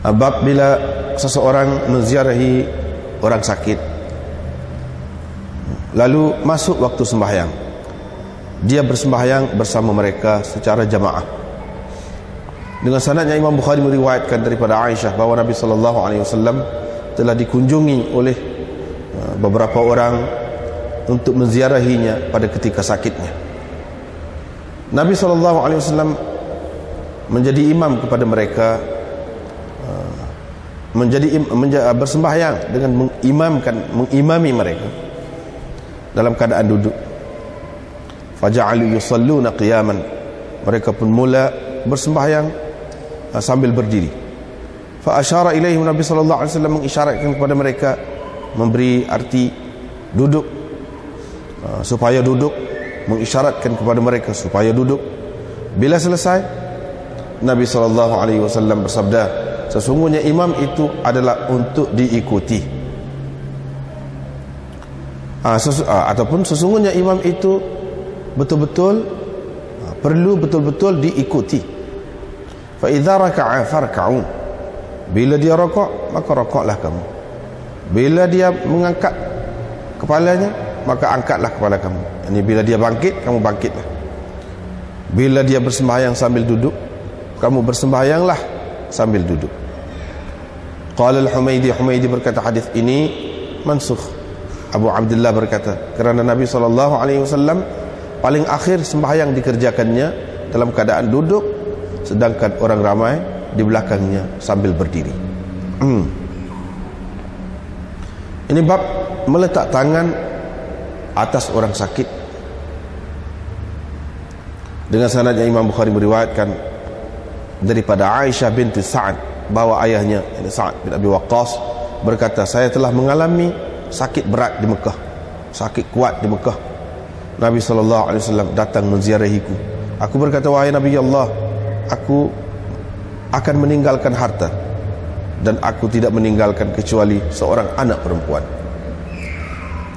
Bab bila seseorang menziarahi orang sakit lalu masuk waktu sembahyang, dia bersembahyang bersama mereka secara jamaah. Dengan sanadnya Imam Bukhari meriwayatkan daripada Aisyah bahawa Nabi SAW telah dikunjungi oleh beberapa orang untuk menziarahinya pada ketika sakitnya. Nabi SAW menjadi imam kepada mereka, bersembahyang dengan mengimami mereka dalam keadaan duduk. Faja'alu yusalluna qiyaman, mereka pun mula bersembahyang sambil berdiri. Fa asyara ilaihim, Nabi sallallahu alaihi wasallam mengisyaratkan kepada mereka, memberi arti duduk, supaya duduk, mengisyaratkan kepada mereka supaya duduk. Bila selesai, Nabi sallallahu alaihi wasallam bersabda, sesungguhnya imam itu adalah untuk diikuti. Ataupun sesungguhnya imam itu betul-betul perlu betul-betul diikuti. Fa idza raka'a farka'u, bila dia rakaat maka rakaatlah kamu. Bila dia mengangkat kepalanya maka angkatlah kepala kamu. Yani bila dia bangkit, kamu bangkitlah. Bila dia bersembahyang sambil duduk, kamu bersembahyanglah sambil duduk. Qala al-Humaydi, Humaydi berkata hadis ini mansukh. Abu Abdullah berkata, kerana Nabi SAW paling akhir sembahyang dikerjakannya dalam keadaan duduk, sedangkan orang ramai di belakangnya sambil berdiri. Ini bab meletak tangan atas orang sakit. Dengan sanadnya Imam Bukhari meriwayatkan daripada Aisyah binti Sa'ad bahawa ayahnya, Sa'ad bin Abi Waqqas, berkata, saya telah mengalami sakit berat di Mekah, sakit kuat di Mekah. Nabi SAW datang menziarahiku. Aku berkata, wahai Nabi Allah, aku akan meninggalkan harta, dan aku tidak meninggalkan kecuali seorang anak perempuan.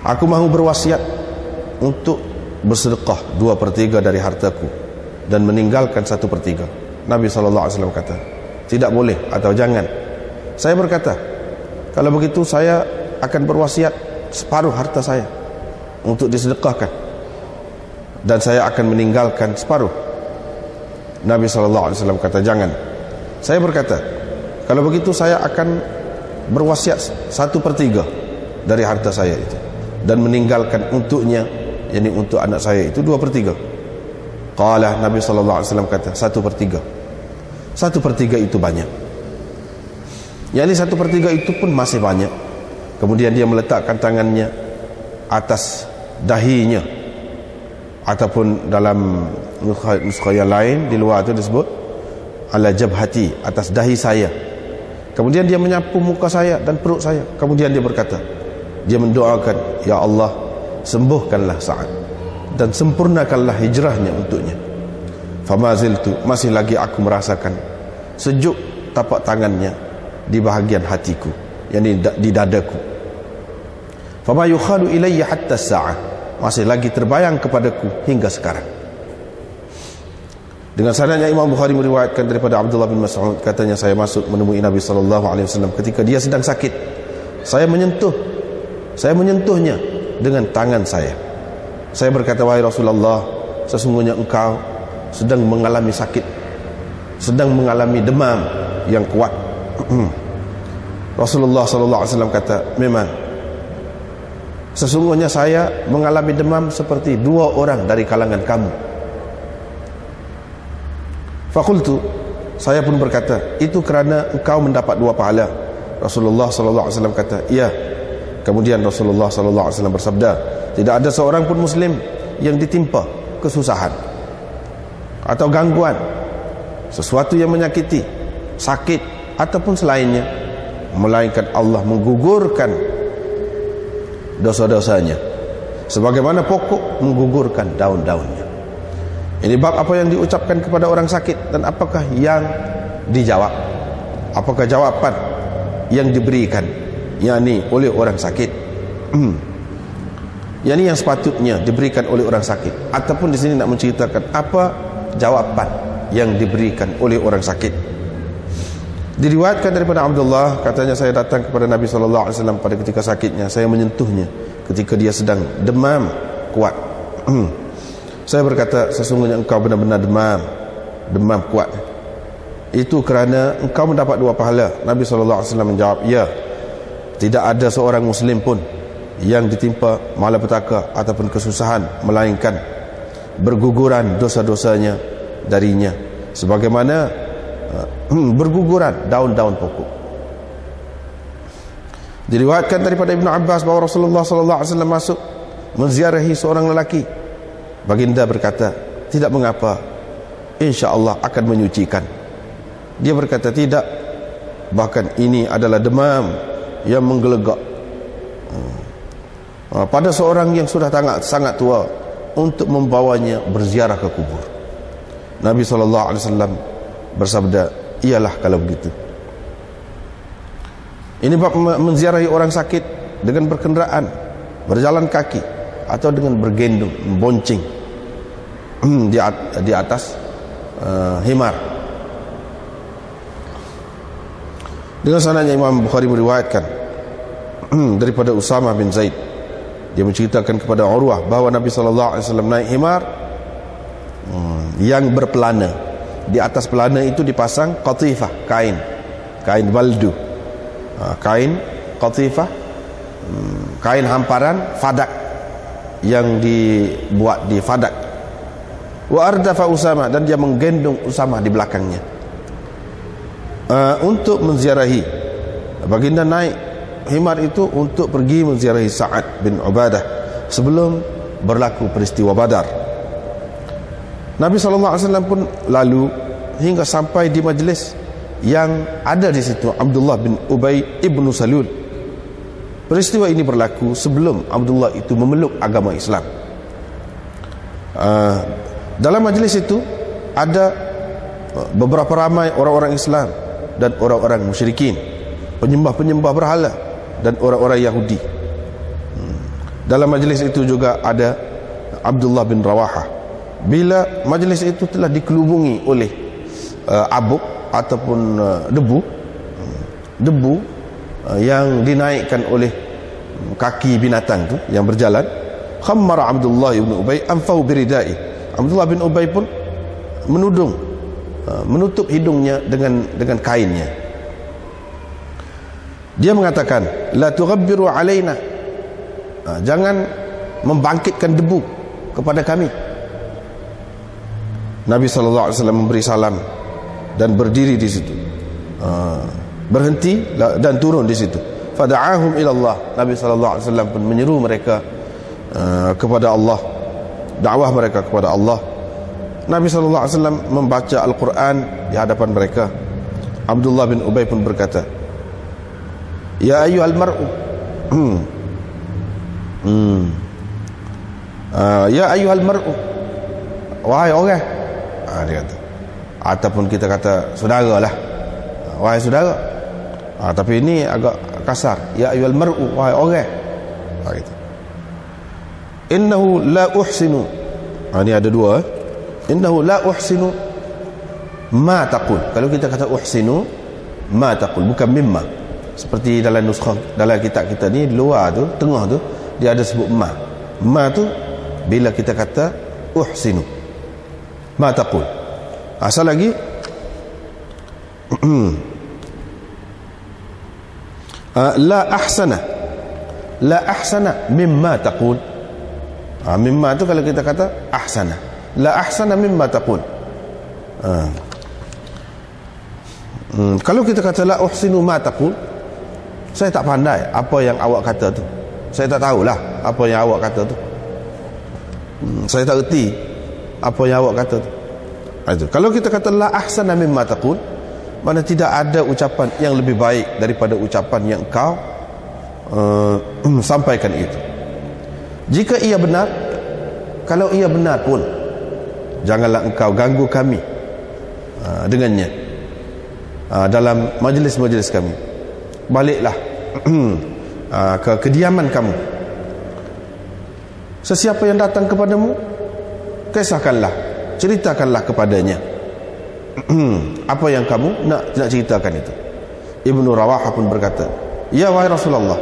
Aku mahu berwasiat untuk bersedekah 2/3 dari hartaku dan meninggalkan 1/3. Nabi SAW kata, tidak boleh atau jangan. Saya berkata, kalau begitu saya akan berwasiat separuh harta saya untuk disedekahkan, dan saya akan meninggalkan separuh. Nabi SAW kata, jangan. Saya berkata, kalau begitu saya akan berwasiat 1/3 dari harta saya itu, dan meninggalkan untuknya, yakni untuk anak saya itu 2/3. Qala, Nabi SAW kata, 1/3. 1/3 itu banyak, yakni 1/3 itu pun masih banyak. Kemudian dia meletakkan tangannya atas dahinya, ataupun dalam nuskha yang lain di luar itu disebut ala jabhati, atas dahi saya. Kemudian dia menyapu muka saya dan perut saya. Kemudian dia berkata, dia mendoakan, ya Allah, sembuhkanlah Sa'ad dan sempurnakanlah hijrahnya untuknya. Famaziltu, masih lagi aku merasakan sejuk tapak tangannya di bahagian hatiku, yakni di dadaku. Fama yukhalu ilayya hatta as-sa'ah, masih lagi terbayang kepadaku hingga sekarang. Dengan sanadnya Imam Bukhari meriwayatkan daripada Abdullah bin Mas'ud, katanya, saya masuk menemui Nabi SAW ketika dia sedang sakit. Saya menyentuhnya dengan tangan saya. Saya berkata, wahai Rasulullah, sesungguhnya engkau sedang mengalami sakit, sedang mengalami demam yang kuat. Rasulullah SAW kata, memang sesungguhnya saya mengalami demam seperti 2 orang dari kalangan kamu. Fakultu, saya pun berkata, itu kerana engkau mendapat 2 pahala. Rasulullah SAW kata, iya. Kemudian Rasulullah SAW bersabda, tidak ada seorang pun Muslim yang ditimpa kesusahan atau gangguan, sesuatu yang menyakiti, sakit ataupun selainnya, melainkan Allah menggugurkan dosa-dosanya sebagaimana pokok menggugurkan daun-daunnya. Ini bab apa yang diucapkan kepada orang sakit dan apakah yang dijawab, apakah jawapan yang diberikan yakni oleh orang sakit, yakni yang sepatutnya diberikan oleh orang sakit, ataupun di sini nak menceritakan apa jawapan yang diberikan oleh orang sakit. Diriwayatkan daripada Abdullah, katanya saya datang kepada Nabi SAW pada ketika sakitnya. Saya menyentuhnya ketika dia sedang demam kuat. Saya berkata, sesungguhnya engkau benar-benar demam kuat. Itu kerana engkau mendapat 2 pahala. Nabi SAW menjawab, ya, tidak ada seorang Muslim pun yang ditimpa malapetaka ataupun kesusahan melainkan berguguran dosa-dosanya darinya, sebagaimana berguguran daun-daun pokok. Diriwayatkan daripada Ibnu Abbas bahawa Rasulullah SAW masuk menziarahi seorang lelaki. Baginda berkata, tidak mengapa, insya-Allah akan menyucikan. Dia berkata, tidak, bahkan ini adalah demam yang menggelegak pada seorang yang sudah sangat tua untuk membawanya berziarah ke kubur. Nabi SAW bersabda, iyalah kalau begitu. Ini bab menziarahi orang sakit dengan berkenderaan, berjalan kaki, atau dengan bergendong, membonceng di atas himar. Dengan sanadnya Imam Bukhari meriwayatkan daripada Usamah bin Zaid. Dia menceritakan kepada Urwah bahawa Nabi SAW naik himar yang berpelana. Di atas pelana itu dipasang qatifah, kain baldu, kain qatifah, kain hamparan fadak yang dibuat di fadak. Wa ardafa Usamah, dan dia menggendong Usamah di belakangnya untuk menziarahi. Baginda naik himar itu untuk pergi menziarahi Sa'ad bin Ubadah sebelum berlaku peristiwa Badar. Nabi SAW pun lalu hingga sampai di majlis yang ada di situ Abdullah bin Ubay ibnu Salul. Peristiwa ini berlaku sebelum Abdullah itu memeluk agama Islam. Dalam majlis itu ada beberapa ramai orang-orang Islam dan orang-orang musyrikin, penyembah-penyembah berhala dan orang-orang Yahudi. Dalam majlis itu juga ada Abdullah bin Rawahah. Bila majlis itu telah dikelubungi oleh abuk ataupun debu yang dinaikkan oleh kaki binatang tu yang berjalan, khammara Abdullah bin Ubay anfahu biridai. Abdullah bin Ubay pun menutup hidungnya dengan kainnya. Dia mengatakan, la tughabbiru alaina, jangan membangkitkan debu kepada kami. Nabi SAW memberi salam dan berdiri di situ, berhenti dan turun di situ. Fada'ahum ilallah. Nabi SAW pun menyeru mereka kepada Allah, dakwah mereka kepada Allah. Nabi SAW membaca Al-Quran di hadapan mereka. Abdullah bin Ubay pun berkata, ya ayyuhal mar'u, ya ayyuhal mar'u, wahai orang. Dia kata, ataupun kita kata saudara lah, wahai saudara. Tapi ini agak kasar, ya ayyuhal mar'u, wahai orang. Gitu. Innahu la uhsinu, ini ada dua. Innahu la uhsinu ma taqul. Kalau kita kata uhsinu ma taqul, bukan mimma. Seperti dalam nuskah, dalam kitab kita ni, luar tu, tengah tu, dia ada sebut ma. Ma tu bila kita kata uhsinu ma taqul. Asal lagi la ahsana mimma taqul. Mimma tu kalau kita kata ahsana, la ahsana mimma taqul. Kalau kita kata la uhsinu ma taqul, saya tak pandai apa yang awak kata tu, saya tak tahulah apa yang awak kata tu, saya tak erti apa yang awak kata tu. Itu. Kalau kita kata la ahsana mimma taqul, mana tidak ada ucapan yang lebih baik daripada ucapan yang kau sampaikan itu. Jika ia benar, kalau ia benar pun, janganlah engkau ganggu kami dengannya dalam majlis-majlis kami. Baliklah ke kediaman kamu. Sesiapa yang datang kepadamu, kisahkanlah, ceritakanlah kepadanya Apa yang kamu nak ceritakan itu? Ibnu Rawahah pun berkata, ya wahai Rasulullah,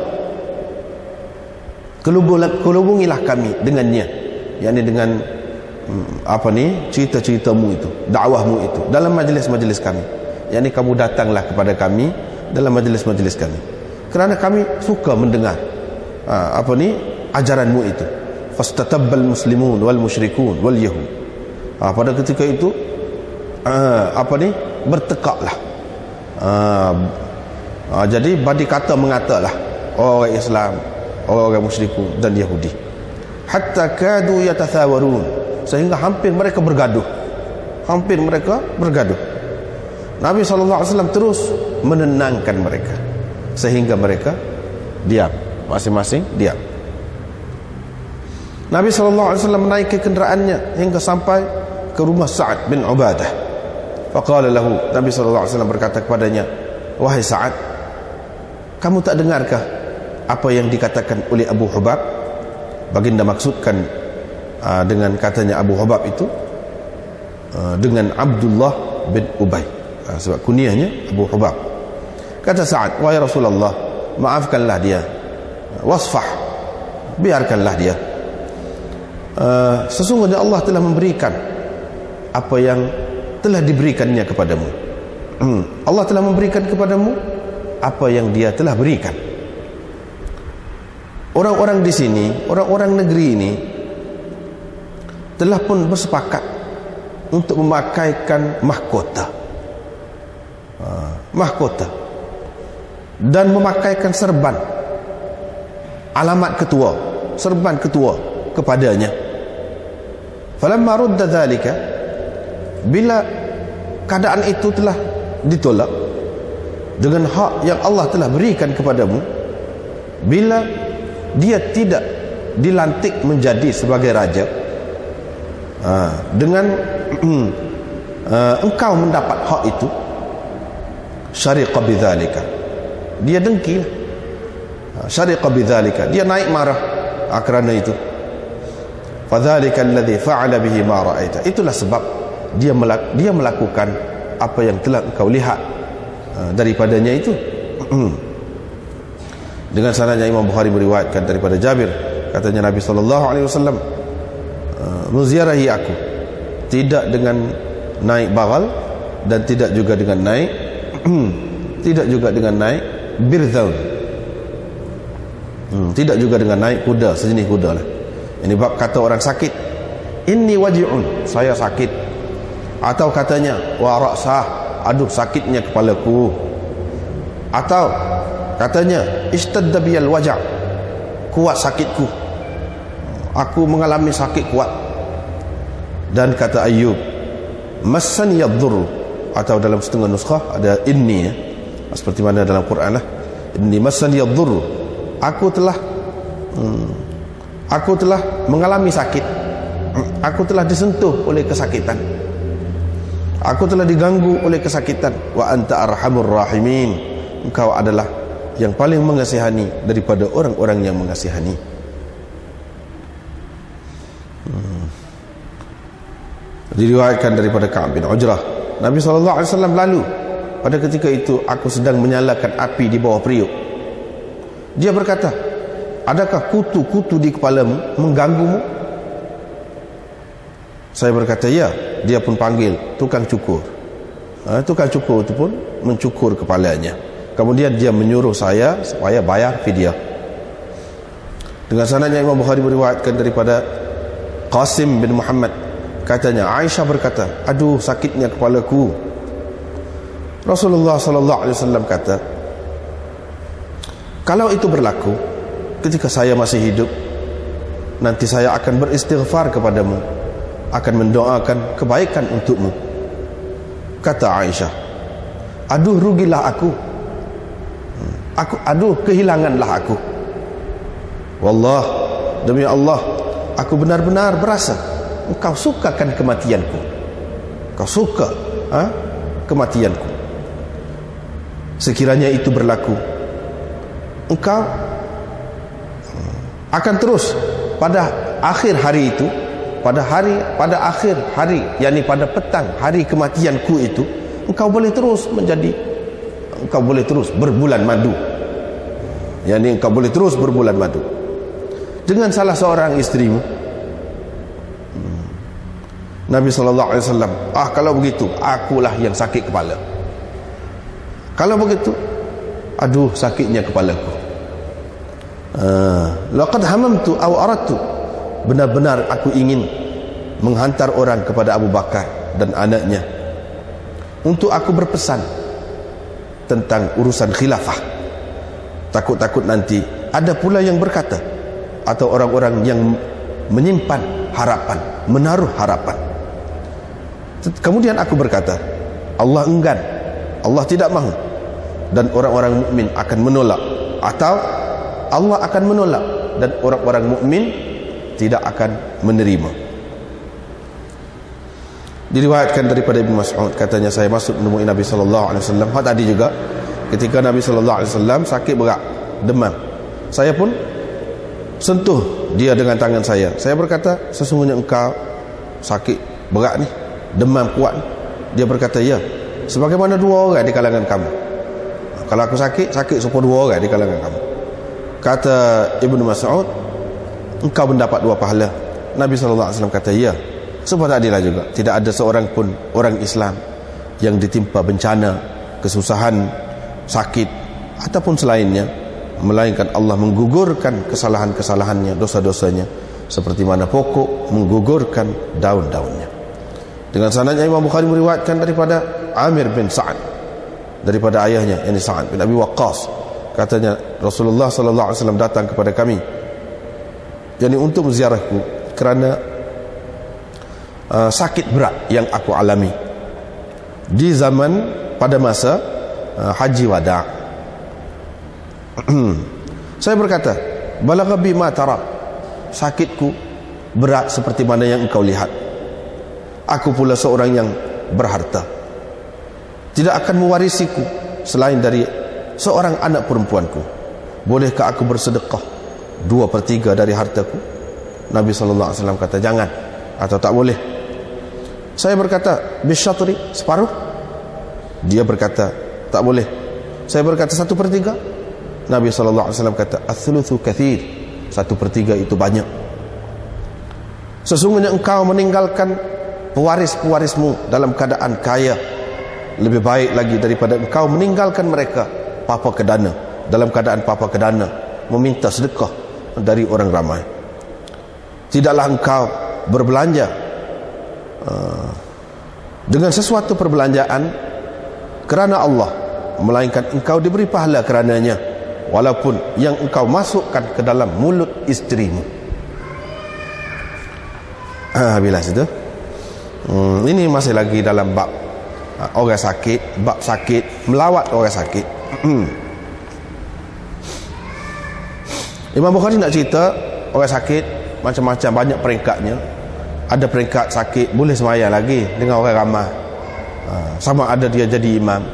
kelubungilah kami dengannya, yakni dengan cerita-ceritamu itu, dakwahmu itu dalam majlis-majlis kami, yakni kamu datanglah kepada kami dalam majlis-majlis kami, kerana kami suka mendengar ajaranmu itu. Fastatabbal muslimun wal musyrikun wal yahud. Pada ketika itu bertekaklah. Jadi badi kata mengatalah orang Islam, orang musyrikun dan Yahudi, hatta kadu yatathawarun, sehingga hampir mereka bergaduh. Nabi SAW terus menenangkan mereka sehingga mereka diam, masing-masing diam. Nabi SAW menaiki kenderaannya hingga sampai ke rumah Sa'ad bin Ubadah. Faqala lahu, Nabi SAW berkata kepadanya, wahai Sa'ad, kamu tak dengarkah apa yang dikatakan oleh Abu Hubab? Baginda maksudkan dengan katanya Abu Hubab itu dengan Abdullah bin Ubay, sebab kunyahnya Abu Hubab. Kata Sa'ad, wahai Rasulullah, maafkanlah dia, wasfah, biarkanlah dia. Sesungguhnya Allah telah memberikan apa yang telah diberikannya kepadamu. Allah telah memberikan kepadamu apa yang dia telah berikan. Orang-orang di sini, orang-orang negeri ini telah pun bersepakat untuk memakaikan mahkota dan memakaikan serban alamat ketua, serban ketua kepadanya. Falamma rudda dhalika, bila keadaan itu telah ditolak dengan hak yang Allah telah berikan kepadamu, bila dia tidak dilantik menjadi sebagai raja, dengan engkau mendapat hak itu, syariqa bidzalika, dia dengki, syariqa bidzalika, dia naik marah kerana itu. Fadzalika alladhi fa'ala bihi ma ra'aita, itulah sebab dia melakukan apa yang telah engkau lihat daripadanya itu. Dengan sanadnya Imam Bukhari meriwayatkan daripada Jabir, katanya Nabi SAW menziarahi aku, tidak dengan naik bagal dan tidak juga dengan naik birzaun, tidak juga dengan naik kuda, sejenis kuda lah. Ini bab kata orang sakit, inni waji'un, saya sakit, atau katanya wa ra'sah, aduh sakitnya kepalaku, atau katanya ishtadda biyal waja', kuat sakitku, aku mengalami sakit kuat. Dan kata Ayyub, massani yadhurru, atau dalam setengah nuskhah ada inni, seperti mana dalam Quran lah, inni massani yadhurru, aku telah mengalami sakit, aku telah disentuh oleh kesakitan, aku telah diganggu oleh kesakitan. Wa anta arhamur rahimin, engkau adalah yang paling mengasihani daripada orang-orang yang mengasihani. Diriwayatkan daripada Ka'ab bin Ujrah, Nabi SAW lalu pada ketika itu aku sedang menyalakan api di bawah periuk. Dia berkata, adakah kutu-kutu di kepalamu mengganggumu? Saya berkata, ya. Dia pun panggil tukang cukur. Tukang cukur itu pun mencukur kepalanya. Kemudian dia menyuruh saya supaya bayar fidyah. Dengan sanadnya Imam Bukhari meriwayatkan daripada Qasim bin Muhammad, katanya Aisyah berkata, aduh sakitnya kepalaku. Rasulullah SAW kata, kalau itu berlaku ketika saya masih hidup, nanti saya akan beristighfar kepadamu, akan mendoakan kebaikan untukmu. Kata Aisyah, aduh rugilah aku, aduh kehilanganlah aku. Wallah, demi Allah, aku benar-benar berasa engkau sukakan kematianku, kau suka kematianku. Sekiranya itu berlaku, engkau akan terus pada akhir hari itu pada akhir hari, yakni pada petang hari kematianku itu, engkau boleh terus berbulan madu, yakni engkau boleh terus berbulan madu dengan salah seorang istrimu. Nabi SAW, kalau begitu akulah yang sakit kepala. Kalau begitu, aduh sakitnya kepalaku. Laqad hamamtu aw aradtu, benar-benar aku ingin menghantar orang kepada Abu Bakar dan anaknya untuk aku berpesan tentang urusan khilafah. Takut-takut nanti ada pula yang berkata, atau orang-orang yang menyimpan harapan, menaruh harapan. Kemudian aku berkata, Allah enggan, Allah tidak mahu, dan orang-orang mukmin akan menolak, atau Allah akan menolak dan orang-orang mukmin tidak akan menerima. Diriwayatkan daripada Ibnu Mas'ud, katanya saya masuk menemui Nabi sallallahu alaihi wasallam. Tadi juga ketika Nabi sallallahu alaihi wasallam sakit berat, demam, saya pun sentuh dia dengan tangan saya. Saya berkata, sesungguhnya engkau sakit berat ni, demam kuat ni. Dia berkata, ya, sebagaimana dua orang di kalangan kamu. Kalau aku sakit supaya dua orang di kalangan kamu. Kata Ibnu Mas'ud, engkau mendapat dua pahala. Nabi SAW kata, ya, supaya tak adil juga, tidak ada seorang pun orang Islam yang ditimpa bencana, kesusahan, sakit ataupun selainnya, melainkan Allah menggugurkan kesalahan-kesalahannya, dosa-dosanya, seperti mana pokok menggugurkan daun-daunnya. Dengan sanadnya Imam Bukhari meriwayatkan daripada Amir bin Sa'ad, daripada ayahnya, yakni Sa'ad bin Abi Waqqas, katanya Rasulullah SAW datang kepada kami, yakni untuk menziarahku kerana sakit berat yang aku alami di zaman pada masa haji wada'. Saya berkata, balagha bi ma tara, sakitku berat seperti mana yang engkau lihat. Aku pula seorang yang berharta, tidak akan mewarisiku selain dari seorang anak perempuanku. Bolehkah aku bersedekah 2/3 dari hartaku? Nabi SAW kata, jangan, atau tak boleh. Saya berkata, bisyatri, separuh? Dia berkata, tak boleh. Saya berkata, 1/3? Nabi SAW kata, ats-tsulutsu katsir, 1/3 itu banyak. Sesungguhnya engkau meninggalkan pewaris-pewarismu dalam keadaan kaya, lebih baik lagi daripada engkau meninggalkan mereka papa kedana, dalam keadaan papa kedana, meminta sedekah dari orang ramai. Tidaklah engkau berbelanja dengan sesuatu perbelanjaan kerana Allah, melainkan engkau diberi pahala kerananya, walaupun yang engkau masukkan ke dalam mulut istrimu. Bila situ ini masih lagi dalam bab orang sakit, bab sakit, melawat orang sakit. Imam Bukhari nak cerita orang sakit macam-macam, banyak peringkatnya. Ada peringkat sakit boleh sembahyang lagi dengan orang ramai, sama ada dia jadi imam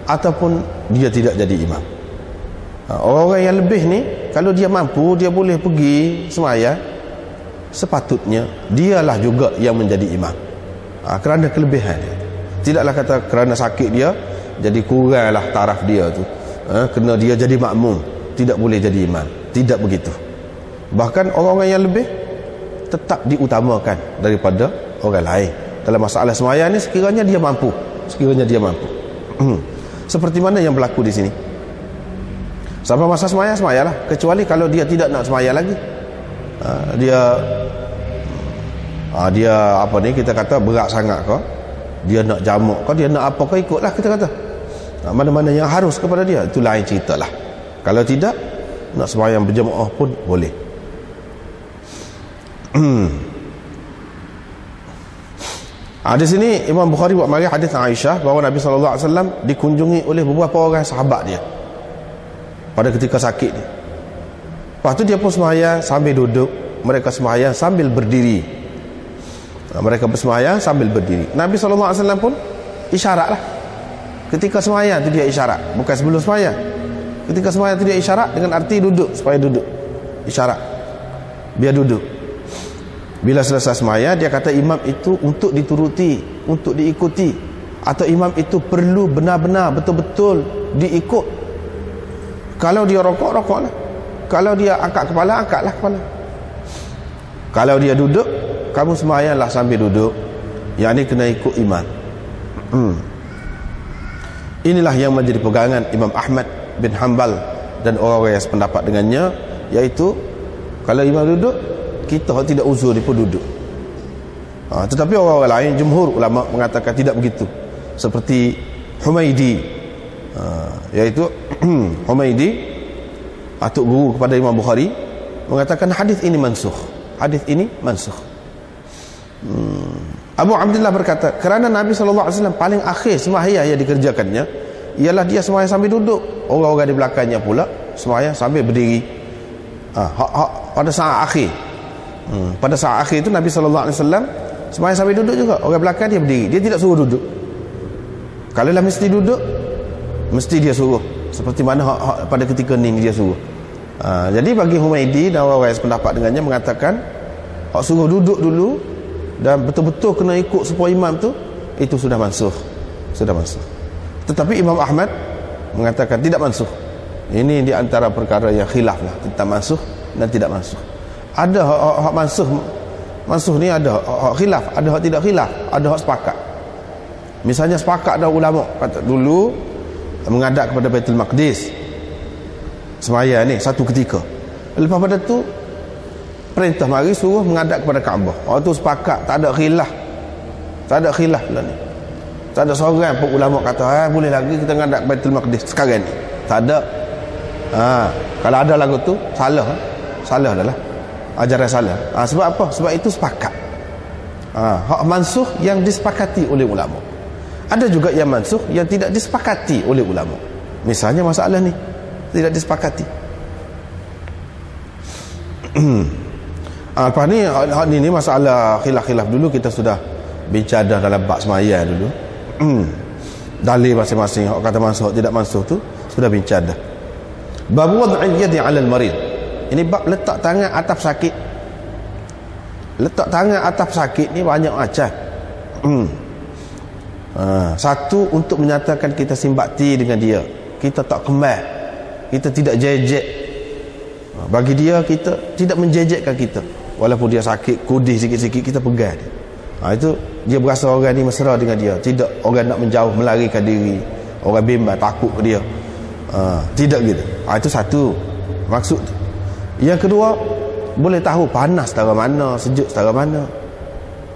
ataupun dia tidak jadi imam. Orang-orang yang lebih ni, kalau dia mampu, dia boleh pergi sembahyang, sepatutnya dialah juga yang menjadi imam, kerana kelebihan dia. Tidaklah kata kerana sakit dia jadi kuranglah taraf dia tu, kena dia jadi makmum, tidak boleh jadi imam. Tidak begitu. Bahkan orang-orang yang lebih tetap diutamakan daripada orang lain dalam masalah sembahyang ni, sekiranya dia mampu, seperti mana yang berlaku di sini. Sampai masa sembahyang, sembahyanglah, kecuali kalau dia tidak nak sembahyang lagi, dia apa ni, kita kata berat sangat kau, dia nak jamak kau, dia nak apa kau, ikutlah, kita kata mana-mana yang harus kepada dia, itu lain ceritalah. Kalau tidak, nak sembahyang berjemaah pun boleh. Di sini Imam Bukhari buat mari hadis Aisyah bahawa Nabi SAW dikunjungi oleh beberapa orang sahabat dia pada ketika sakit dia. Lepas tu dia pun sembahyang sambil duduk, mereka sembahyang sambil berdiri. Mereka bersembahyang sambil berdiri. Nabi SAW pun isyarat lah. Ketika sembahyang tu dia isyarat, bukan sebelum sembahyang. Ketika sembahyang tu dia isyarat dengan arti duduk, supaya duduk. Isyarat, biar duduk. Bila selesai semaya, dia kata imam itu untuk dituruti, untuk diikuti, atau imam itu perlu benar-benar betul-betul diikut. Kalau dia rokok, rokoklah. Kalau dia angkat kepala, angkatlah kepala. Kalau dia duduk, kamu semayanglah sambil duduk. Yang ini kena ikut imam. Inilah yang menjadi pegangan Imam Ahmad bin Hanbal dan orang-orang yang sependapat dengannya, iaitu kalau imam duduk, kita tidak uzur dia pun duduk. Tetapi orang-orang lain, jumhur ulama mengatakan tidak begitu, seperti Humaidi, iaitu Humaidi, atuk guru kepada Imam Bukhari, mengatakan hadis ini mansukh. Hadis ini mansukh. Abu Abdullah berkata, kerana Nabi SAW paling akhir sembahyang yang dikerjakannya ialah dia sembahyang sambil duduk. Orang-orang di belakangnya pula sembahyang sambil berdiri. Pada saat akhir, pada saat akhir itu Nabi SAW sembahyang sambil duduk juga. Orang belakang dia berdiri, dia tidak suruh duduk. Kalau lah mesti duduk, mesti dia suruh, seperti mana pada ketika ni dia suruh. Jadi bagi Humaidi dan orang-orang yang sependapat dengannya mengatakan hak suruh duduk dulu dan betul-betul kena ikut supaya imam tu, itu sudah mansukh, sudah mansukh. Tetapi Imam Ahmad mengatakan tidak mansukh. Ini di antara perkara yang khilaf lah tentang mansukh dan tidak mansukh. Ada hak mansukh ni ada hak khilaf, ada hak tidak khilaf, ada hak sepakat. Misalnya sepakat dah ulama kata dulu menghadap kepada Baitul Maqdis semaya ni satu ketika, lepas pada tu perintah mari suruh menghadap kepada Kaabah. Orang tu sepakat, tak ada khilaf, tak ada khilaf lah ni. Tak ada seorang pun ulama kata boleh lagi kita menghadap Baitul Maqdis sekarang ni, tak ada. Kalau ada lagu tu salah, salah adalah ajaran salah. Sebab apa? Sebab itu sepakat. Hak mansukh yang disepakati oleh ulama. Ada juga yang mansukh yang tidak disepakati oleh ulama. Misalnya masalah ni tidak disepakati. Lepas ni masalah khilaf-khilaf dulu kita sudah bincang dah dalam bab semaya dulu. Dalil masing-masing hak kata mansukh tidak mansukh tu sudah bincang dah. Bab wad'il yadi 'ala al-marid. Ini bab letak tangan atas sakit. Letak tangan atas sakit ni banyak macam. Satu, untuk menyatakan kita simpati dengan dia, kita tak kemar, kita tidak jejek. Bagi dia, kita tidak menjejekkan kita, walaupun dia sakit, kudih sikit-sikit, kita pegang dia. Itu dia berasa orang ni mesra dengan dia, tidak orang nak menjauh, melarikan diri, orang bimbang, takut ke dia. Tidak gitu. Itu satu maksud. Yang kedua, boleh tahu panas setara mana, sejuk setara mana.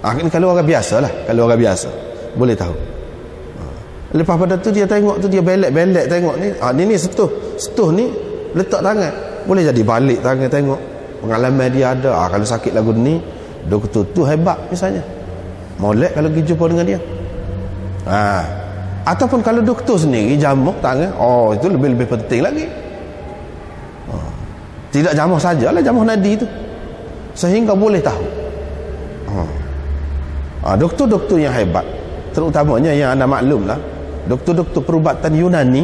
Ini kalau orang biasa lah, kalau orang biasa boleh tahu. Lepas pada tu dia tengok tu, dia belek-belek tengok ni, ni setuh ni letak tangan, boleh jadi balik tangan tengok pengalaman dia ada. Kalau sakit lagu ni, doktor tu hebat misalnya, molek kalau pergi jumpa dengan dia. Ataupun kalau doktor sendiri jamuk tangan, itu lebih penting lagi. Tidak jamuk sajalah, jamuk nadi tu, sehingga boleh tahu. Doktor-doktor yang hebat, terutamanya yang anda maklum lah, doktor-doktor perubatan Yunani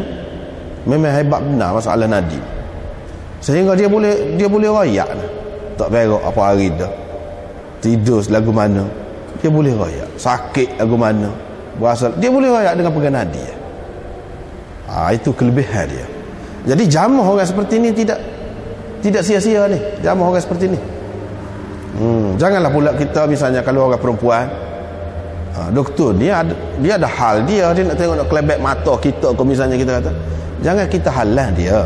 memang hebat benar masalah nadi, sehingga dia boleh royak lah. Tak berak apa hari dah, tidur lagu mana dia boleh royak, sakit lagu mana berasal, dia boleh royak dengan pegang nadi. Itu kelebihan dia. Jadi jamah orang seperti ni tidak sia-sia ni, jamah orang seperti ni. Janganlah pula kita misalnya kalau orang perempuan, doktor dia ada hal dia nak tengok, nak kelebek mata kita, kalau misalnya kita kata, jangan kita halang dia.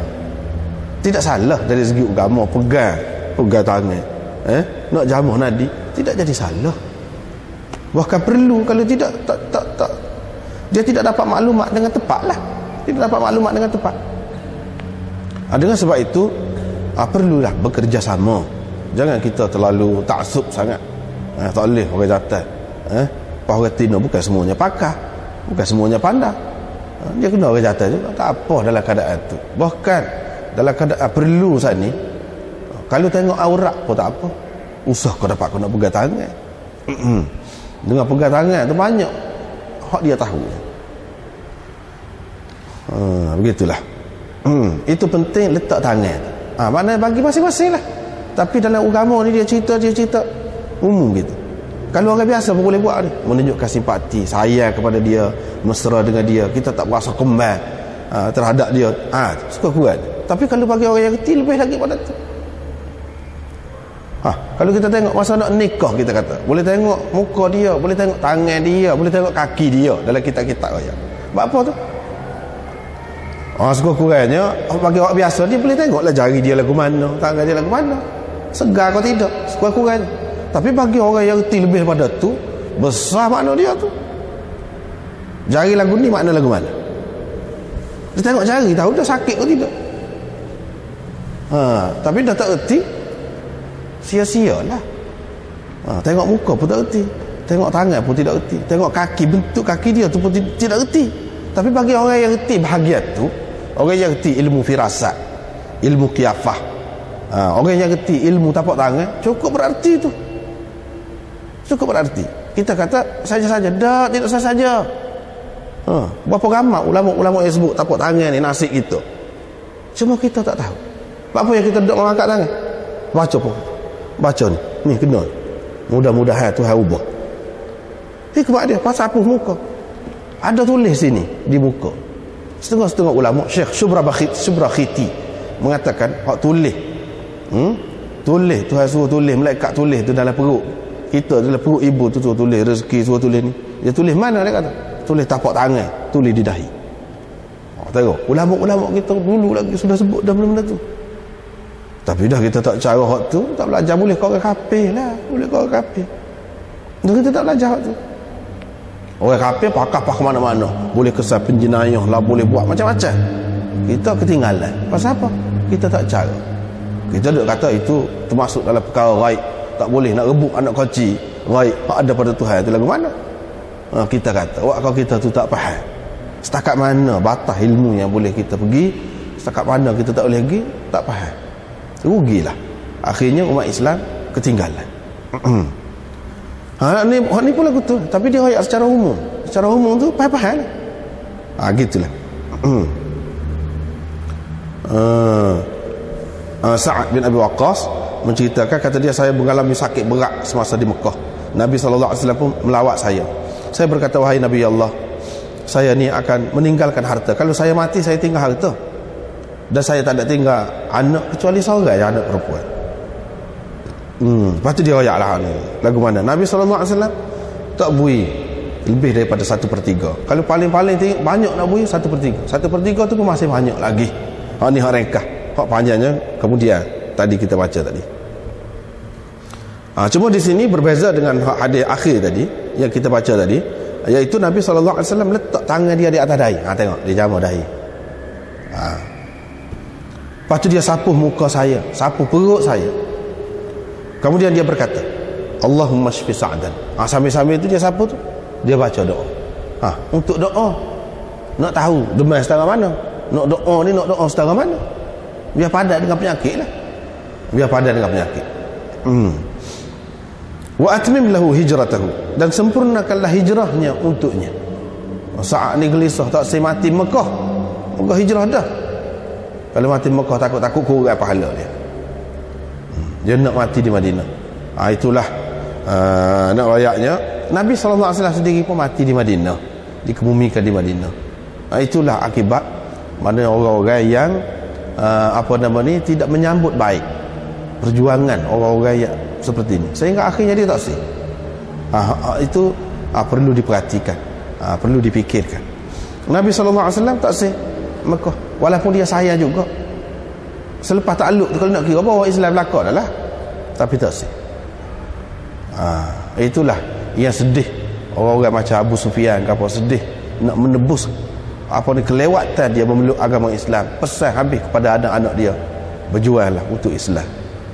Tidak salah dari segi agama, pegang tangan, nak jamuh nadi, tidak jadi salah. Bahkan perlu, kalau tidak tak dia tidak dapat maklumat dengan tepat lah, tidak dapat maklumat dengan tepat. Dengan sebab itu perlulah bekerjasama. Jangan kita terlalu taksub sangat. Tak boleh orang jatuh, orang tino bukan semuanya pakar, bukan semuanya pandai. Dia kena orang jatuh juga, tak apa dalam keadaan tu. Bahkan dalam keadaan perlu saat ni, kalau tengok aurat pun tak apa, usah kau dapat kau nak pegang tangan. Dengan pegang tangan tu banyak hak dia tahu. Begitulah. Itu penting letak tangan. Maknanya bagi masing-masing lah. Tapi dalam agama ni dia cerita Umum gitu. Kalau orang biasa pun boleh buat ni, menunjukkan simpati, sayang kepada dia, mesra dengan dia, kita tak berasa kembang terhadap dia, suka kuat. Tapi kalau bagi orang yang reti, lebih lagi pada tu. Kalau kita tengok masa nak nikah, kita kata boleh tengok muka dia, boleh tengok tangan dia, boleh tengok kaki dia dalam kitab-kitab raya. Buat apa tu? Sekurang-kurangnya bagi orang biasa dia boleh tengoklah jari dia lagu mana, tangan dia lagu mana, segar atau tidak, sekurang-kurangnya. Tapi bagi orang yang reti lebih daripada tu, besar makna dia tu. Jari lagu ni makna lagu mana? Dia tengok jari tahu dah sakit atau tidak. Tapi dah tak reti, sia-sialah. Tengok muka pun tak reti, tengok tangan pun tidak reti, tengok kaki, bentuk kaki dia tu pun tidak reti. Tapi bagi orang yang reti bahagian tu, orang yang reti ilmu firasat, ilmu qiyafah, orang yang reti ilmu tapak tangan, cukup berarti tu. Cukup berarti. Kita kata saja-saja, dah, tidak saja-saja. Berapa ramai ulama-ulama yang sebut tapak tangan ni nasib kita, cuma kita tak tahu. Apa yang kita duduk mengangkat tangan, baca pun, baca ni kena, mudah-mudahan Tuhan ubah hikmat dia. Pasal apa muka ada tulis sini di muka. Setengah-setengah ulama, Syekh Syubrakhiti mengatakan hak tulis, tulis Tuhan suruh tulis, malaikat tulis tu dalam perut kita, dalam perut ibu tu suruh tulis rezeki, suruh tulis ni. Dia tulis mana dia kata? Tulis tapak tangan, tulis di dahi. Tengok ulama-ulama kita dulu lagi sudah sebut dah benda-benda tu. Tapi dah kita tak cara hak tu, tak belajar, boleh kau orang kafir lah, boleh kau orang kafir. Dah kita tak belajar hak tu. Orang kafir pakar mana-mana, boleh kesal penjenayah lah, boleh buat macam-macam. Kita ketinggalan. Pasal apa? Kita tak cara. Kita duk kata itu termasuk dalam perkara ghaib, tak boleh nak rebut anak kecil. Ghaib ada pada Tuhan itu lagu mana? Kita kata kalau kita tu tak faham setakat mana batas ilmu yang boleh kita pergi, setakat mana kita tak boleh pergi, tak faham, rugilah. Akhirnya umat Islam ketinggalan. Ni pun lagu tu, tapi dia ayat secara umum. Secara umum tu faham-faham. Gitulah. Sa'ad bin Abi Waqqas menceritakan, kata dia, saya mengalami sakit berat semasa di Mekah. Nabi SAW pun melawat saya. Saya berkata, wahai Nabi Allah, saya ni akan meninggalkan harta. Kalau saya mati, saya tinggal harta, dan saya tak ada tinggal anak kecuali seorang yang anak perempuan. Lepas tu dia royak lah ni. Lagu mana? Nabi SAW tak bui lebih daripada 1/3. Kalau paling-paling banyak nak bui 1/3. 1/3 tu pun masih banyak lagi. Ni hak ringkas. Hak panjangnya kemudian tadi kita baca tadi. Cuma di sini berbeza dengan hadis akhir tadi yang kita baca tadi, iaitu Nabi SAW letak tangan dia di atas dahi. Tengok dia jamah dahi. Lepas tu dia sapuh muka saya, sapuh perut saya. Kemudian dia berkata, Allahumma shfi Sa'dan. Sambil-sambil tu dia sapuh tu, dia baca doa. Untuk doa, nak tahu demam setara mana, nak doa ni nak doa setara mana, biar padat dengan penyakit lah, biar padat dengan penyakit. Wa atmim lahu hijratahu, dan sempurnakanlah hijrahnya untuknya. Saat ni gelisah, tak saya mati Mekah, Mekah hijrah dah. Kalau mati Mekah takut-takut kurang pahala dia. Dia nak mati di Madinah. Itulah nak rayaknya Nabi SAW sendiri pun mati di Madinah, dikebumikan di Madinah. Itulah akibat mana orang-orang yang tidak menyambut baik perjuangan orang-orang yang seperti ini, sehingga akhirnya dia tak sih. Itu perlu diperhatikan, perlu dipikirkan. Nabi SAW tak sih Mekah, walaupun dia sayang juga. Selepas takluk tu, kalau nak kira bahawa Islam belakang dah lah, tapi tak sih. Itulah yang sedih orang-orang macam Abu Sufyan, apa sedih nak menebus kelewatan dia memeluk agama Islam. Pesan habis kepada anak-anak dia, berjuanglah untuk Islam.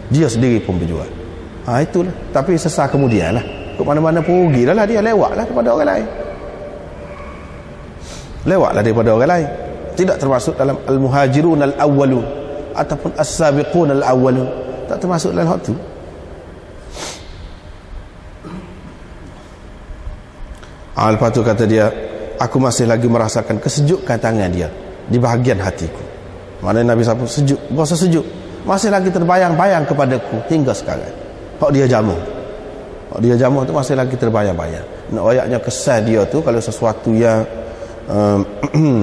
Dia sendiri pun berjuang. Itulah. Tapi sesat kemudian lah, ke mana-mana pun rugi lah, dia lewatlah kepada orang lain, lewatlah daripada orang lain. Tidak termasuk dalam al-muhajirun al-awwalun ataupun as-sabiqun al-awwalun, tak termasuk dalam hal tu. Lepas tu kata dia, aku masih lagi merasakan kesejukan tangan dia di bahagian hatiku. Mana Nabi SAW sejuk, berasa sejuk, masih lagi terbayang-bayang kepadaku hingga sekarang. Hak dia jamu. Dia jamuh tu masih lagi terbayar-bayar. Nak ayatnya kesan dia tu kalau sesuatu yang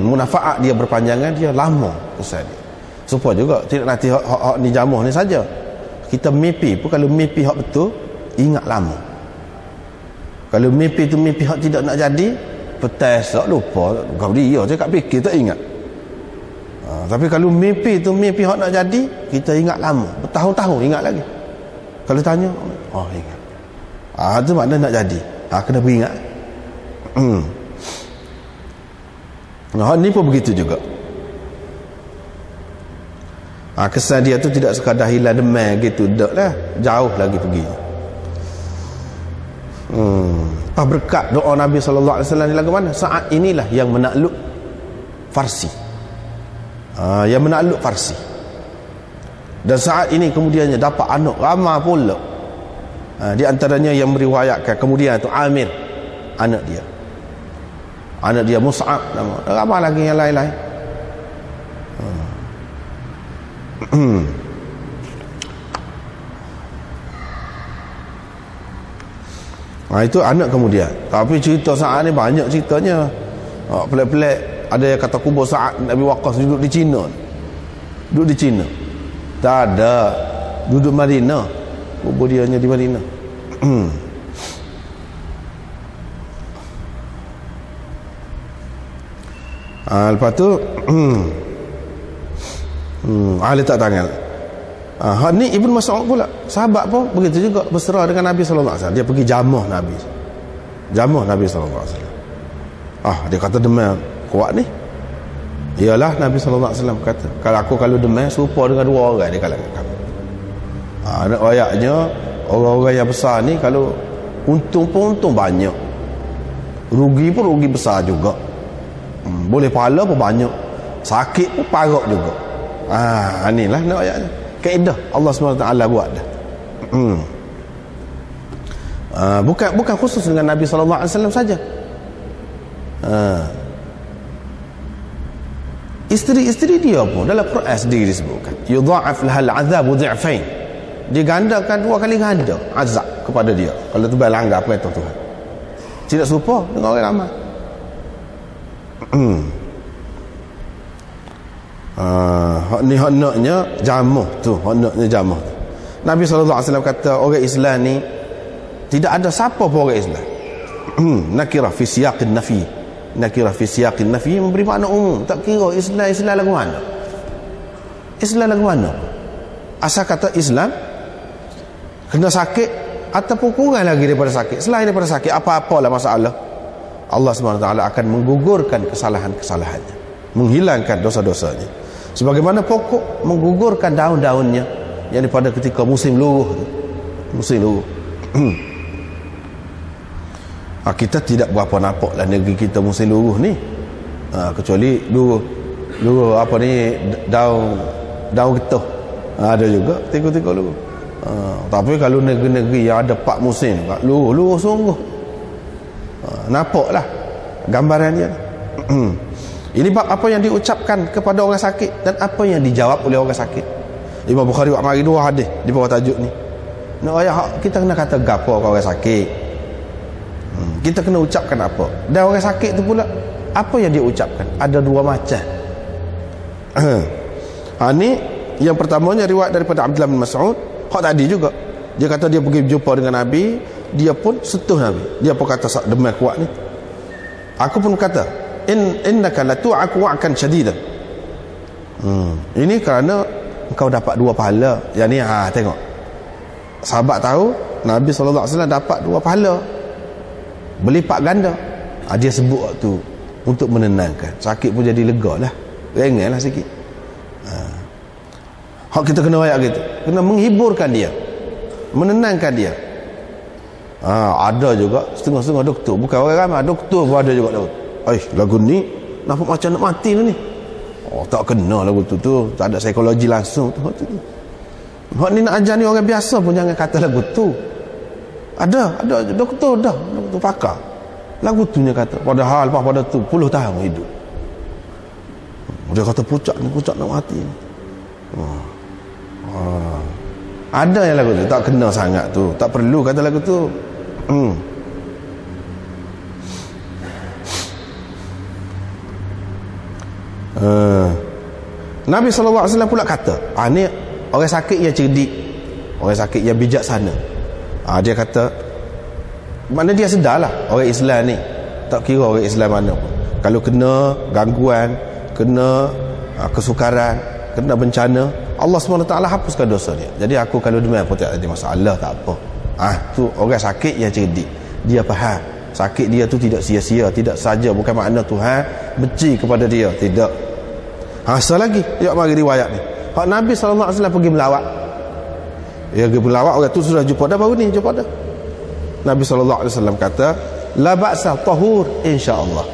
munafaat dia berpanjangan, dia lama kesan dia. Supaya juga tidak nanti hak ni jamuh ni saja. Kita mimpi pun kalau mimpi hak betul, ingat lama. Kalau mimpi tu mimpi hak tidak nak jadi, petas tak lupa. Kau dia je kat fikir tak ingat. Tapi kalau mimpi tu mimpi hak nak jadi, kita ingat lama, bertahun-tahun ingat lagi. Kalau tanya, ingat. Itu makna nak jadi. Kena beringat. Ni pun begitu juga. Kesan dia tu tidak sekadar hilang demam gitu, tak lah, jauh lagi pergi. Berkat doa Nabi SAW ni lagu mana? Saat inilah yang menakluk Farsi. Yang menakluk Farsi. Dan saat ini kemudiannya dapat anak ramai pula. Di antaranya yang meriwayatkan kemudian tu Amir, anak dia Mus'ab nama. Ramai lagi yang lain-lain. Itu anak kemudian. Tapi cerita Sa'ad ni banyak ceritanya. Pelik-pelik. Ada yang kata kubur Sa'ad Nabi Waqqas duduk di China. Tak ada. Duduk Madinah. Kubur dia hanya di Madinah. Lepas tu letak tangan. Ni Ibn Mas'ud pula, sahabat pun begitu juga, bersera dengan Nabi SAW. Dia pergi jamuh Nabi SAW. Dia kata demam kuat ni. Iyalah Nabi SAW kata, kalau demam serupa dengan dua orang di kalangan kamu. Ayatnya orang-orang yang besar ni kalau untung pun untung banyak, rugi pun rugi besar juga. Boleh pahala pun banyak, sakit pun parah juga. Inilah nak ayatnya. Kaedah Allah SWT buat dah. Bukan khusus dengan Nabi SAW saja. Isteri-isteri dia pun dalam Quran sendiri disebutkan yudha'af lahal azabu dhi'fain. Digandakan 2 kali ganda azab kepada dia kalau terbaik langgar perintah Tuhan. Tidak serupa dengan orang ramai. Hak naknya jamuh tu, Nabi SAW kata orang Islam ni tidak ada siapa pun orang Islam. Nakirah fi siyaqin nafi memberi makna umum. Tak kira Islam lagu mana. Asal kata Islam kena sakit ataupun kurang lagi daripada sakit, selain daripada sakit apa-apalah masalah, Allah SWT akan menggugurkan kesalahan-kesalahannya, menghilangkan dosa-dosanya, sebagaimana pokok menggugurkan daun-daunnya yang pada ketika musim luruh. Kita tidak berapa nampak lah negeri kita musim luruh ni, kecuali luruh apa ni, daun getah ada juga tiga-tiga luruh. Tapi kalau negeri-negeri yang ada 4 musim luruh sungguh, nampak lah gambaran dia. Ini bab apa yang diucapkan kepada orang sakit dan apa yang dijawab oleh orang sakit. Imam Bukhari buat mari 2 hadis di bawah tajuk ni. Kita kena kata gapo orang sakit, kita kena ucapkan apa, dan orang sakit tu pula apa yang dia ucapkan. Ada 2 macam. Ni yang pertamanya riwayat daripada Abdullah bin Mas'ud. Hak tadi juga dia kata dia pergi berjumpa dengan Nabi, dia pun sentuh Nabi, dia pun kata demam kuat ni. Aku pun kata innaka latu'aku wa'kan syadidan. Ini kerana engkau dapat 2 pahala. Yang ni tengok, sahabat tahu Nabi SAW dapat 2 pahala berlipat ganda. Dia sebut waktu untuk menenangkan, sakit pun jadi lega lah, ringan lah sikit. Hak kita kena ayat gitu, kena menghiburkan dia, menenangkan dia. Ada juga setengah-setengah doktor, bukan orang ramai, doktor pun ada juga. Lagu ni nampak macam nak mati ni. Tak kena lagu tu tak ada psikologi langsung tu. Hak ni nak ajar ni orang biasa pun jangan kata lagu tu. Ada doktor pakar lagu tu nya kata, padahal pada tu puluh tahun hidup. Dia kata pucak nak mati ni. Ada yang lagu tu tak kena sangat tu, tak perlu kata lagu tu. Nabi SAW pula kata, ni orang sakit yang cerdik, orang sakit yang bijaksana. Dia kata, mana dia sedarlah orang Islam ni, tak kira orang Islam mana pun, kalau kena gangguan, kena kesukaran, kena bencana, Allah SWT hapuskan dosa dia. Jadi aku kalau demam pun tak ada masalah, tak apa. Tu orang sakit yang cerdik, dia faham sakit dia tu tidak sia-sia, tidak saja bukan makna Tuhan benci kepada dia, tidak. Asal lagi, ya mari riwayat ni. Hak Nabi SAW pergi melawat. Dia pergi melawat, orang tu sudah jumpa dah, baru ni jumpa dah. Nabi SAW kata, la ba'sa tahur insya-Allah.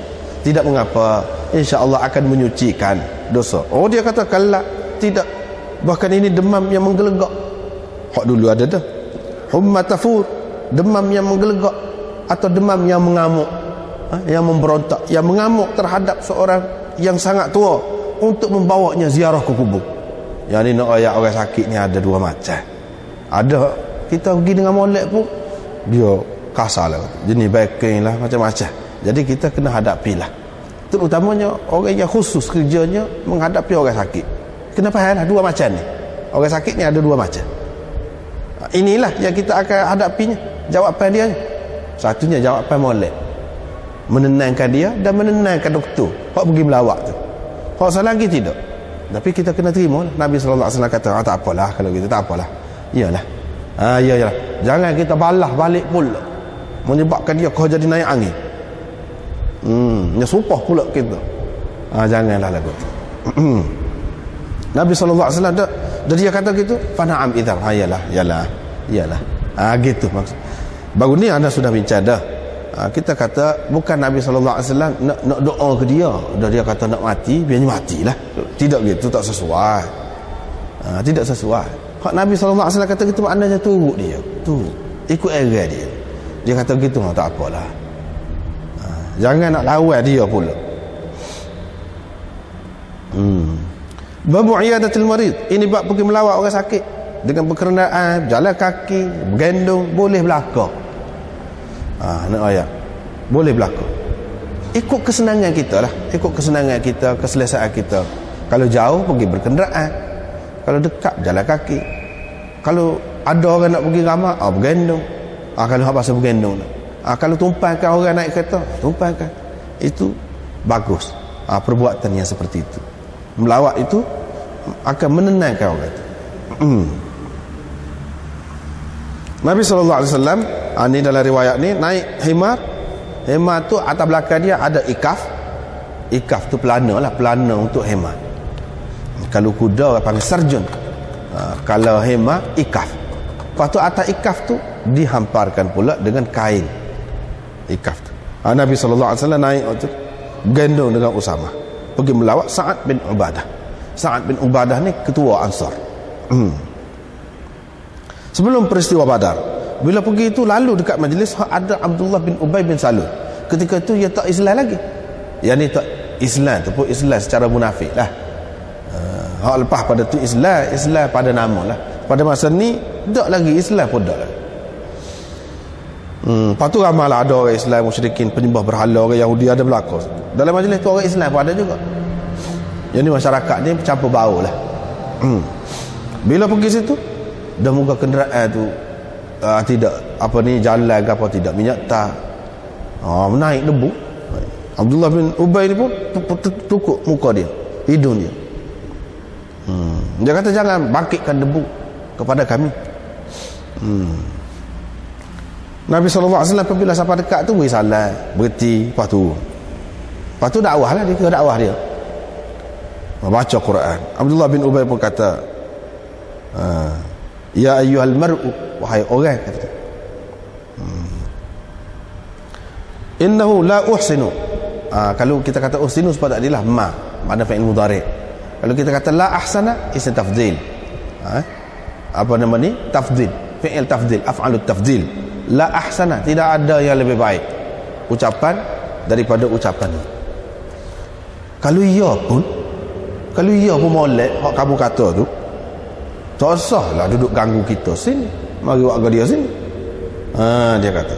Tidak mengapa, insya-Allah akan menyucikan dosa. Dia kata kala tidak. Bahkan ini demam yang menggelegak. Hak dulu ada dah. Humma tafur, demam yang menggelegak atau demam yang mengamuk, yang memberontak, yang mengamuk terhadap seorang yang sangat tua untuk membawanya ziarah ke kubur. Yang ni nak ayat orang sakit ni ada dua macam. Ada kita pergi dengan molek pun dia kasar lah, jenis backing lah, macam-macam. Jadi kita kena hadapilah, terutamanya orang yang khusus kerjanya menghadapi orang sakit. Kena faham lah dua macam ni. Orang sakit ni ada dua macam. Inilah yang kita akan hadapinya. Jawapan dia ni, satunya jawapan molek, menenangkan dia dan menenangkan doktor hak pergi melawak tu. Hak salah lagi tidak, tapi kita kena terima lah. Nabi SAW kata, tak apalah kalau kita, tak apalah, iyalah. Iyalah, jangan kita balah balik pula, menyebabkan dia kau jadi naik angin. Nyesupah pula kita. Janganlah lagu tu. Nabi SAW dan dia kata gitu, fana'am idzal, yalah. Gitu maksud. Baru ni anda sudah bincang dah. Kita kata bukan Nabi SAW nak doa ke dia, dah dia kata nak mati, biarnya matilah. Tidak gitu, tak sesuai. Tidak sesuai. Hak Nabi SAW kata gitu, maknanya turut dia, ikut era dia. Dia kata gitu, tak apalah. Jangan nak lawan dia pula. Babu iyadatul marid, ini bab pergi melawat orang sakit dengan berkenaan, jalan kaki, bergendong, boleh belaka. Nak ayat boleh berlaku ikut kesenangan kita lah, ikut kesenangan kita, keselesaan kita. Kalau jauh pergi berkenderaan, kalau dekat jalan kaki, kalau ada orang nak pergi ramah bergendong. Kalau apa pasal bergendong, kalau tumpangkan orang naik kereta, tumpangkan, itu bagus. Perbuatan yang seperti itu, melawat itu akan menenangkan orang itu. Nabi SAW ni dalam riwayat ni naik himar. Himar tu atas belakang dia ada ikaf. Ikaf tu pelana lah, pelana untuk himar. Kalau kuda orang panggil serjun. Kalau himar ikaf. Lepas tu atas ikaf tu dihamparkan pula dengan kain ikaf tu. Nabi SAW naik tu, gendong dengan Usamah, pergi melawat Sa'ad bin Ubadah. Sa'ad bin Ubadah ni ketua Ansar. Sebelum peristiwa Badar, bila pergi itu lalu dekat majlis ada Abdullah bin Ubay bin Salul. Ketika itu dia tak Islam lagi. Yang ni tak Islam tu pun Islam secara munafik lah. Hak lepas pada tu Islam pada nama lah. Pada masa ni tak lagi Islam pun tak lagi. Lepas tu ramai lah ada orang Islam musyrikin, penyembah berhala, orang Yahudi ada berlaku. Dalam majlis tu orang Islam pun ada juga. Yang ni masyarakat ni campur bau lah. Bila pergi situ dah muka kenderaan tu tidak apa ni jalan ke apa tidak, minyak tak menaik debu. Abdullah bin Ubay ni pun tukuk muka dia, hidung dia. Dia kata jangan bangkitkan debu kepada kami. Nabi SAW apabila sampai dekat tu beri salam, berhenti, lepas tu dakwah lah, dia dakwah dia baca Quran. Abdullah bin Ubay pun kata, ya ayyuhal mar'u, wahai orang, kata, innahu la uhsinu. Kalau kita kata uhsinu sebab tadi lah makna fa'il mudhari'. Kalau kita kata la ahsana, isim tafdhil. Apa nama ni? Tafdhil, fi'il tafdhil, af'alut tafdhil. La ahsana, tidak ada yang lebih baik ucapan daripada ucapan ini. Kalau ia pun molek hak kamu kata tu, tak usah lah duduk ganggu kita sini, mari warga dia sini. Dia kata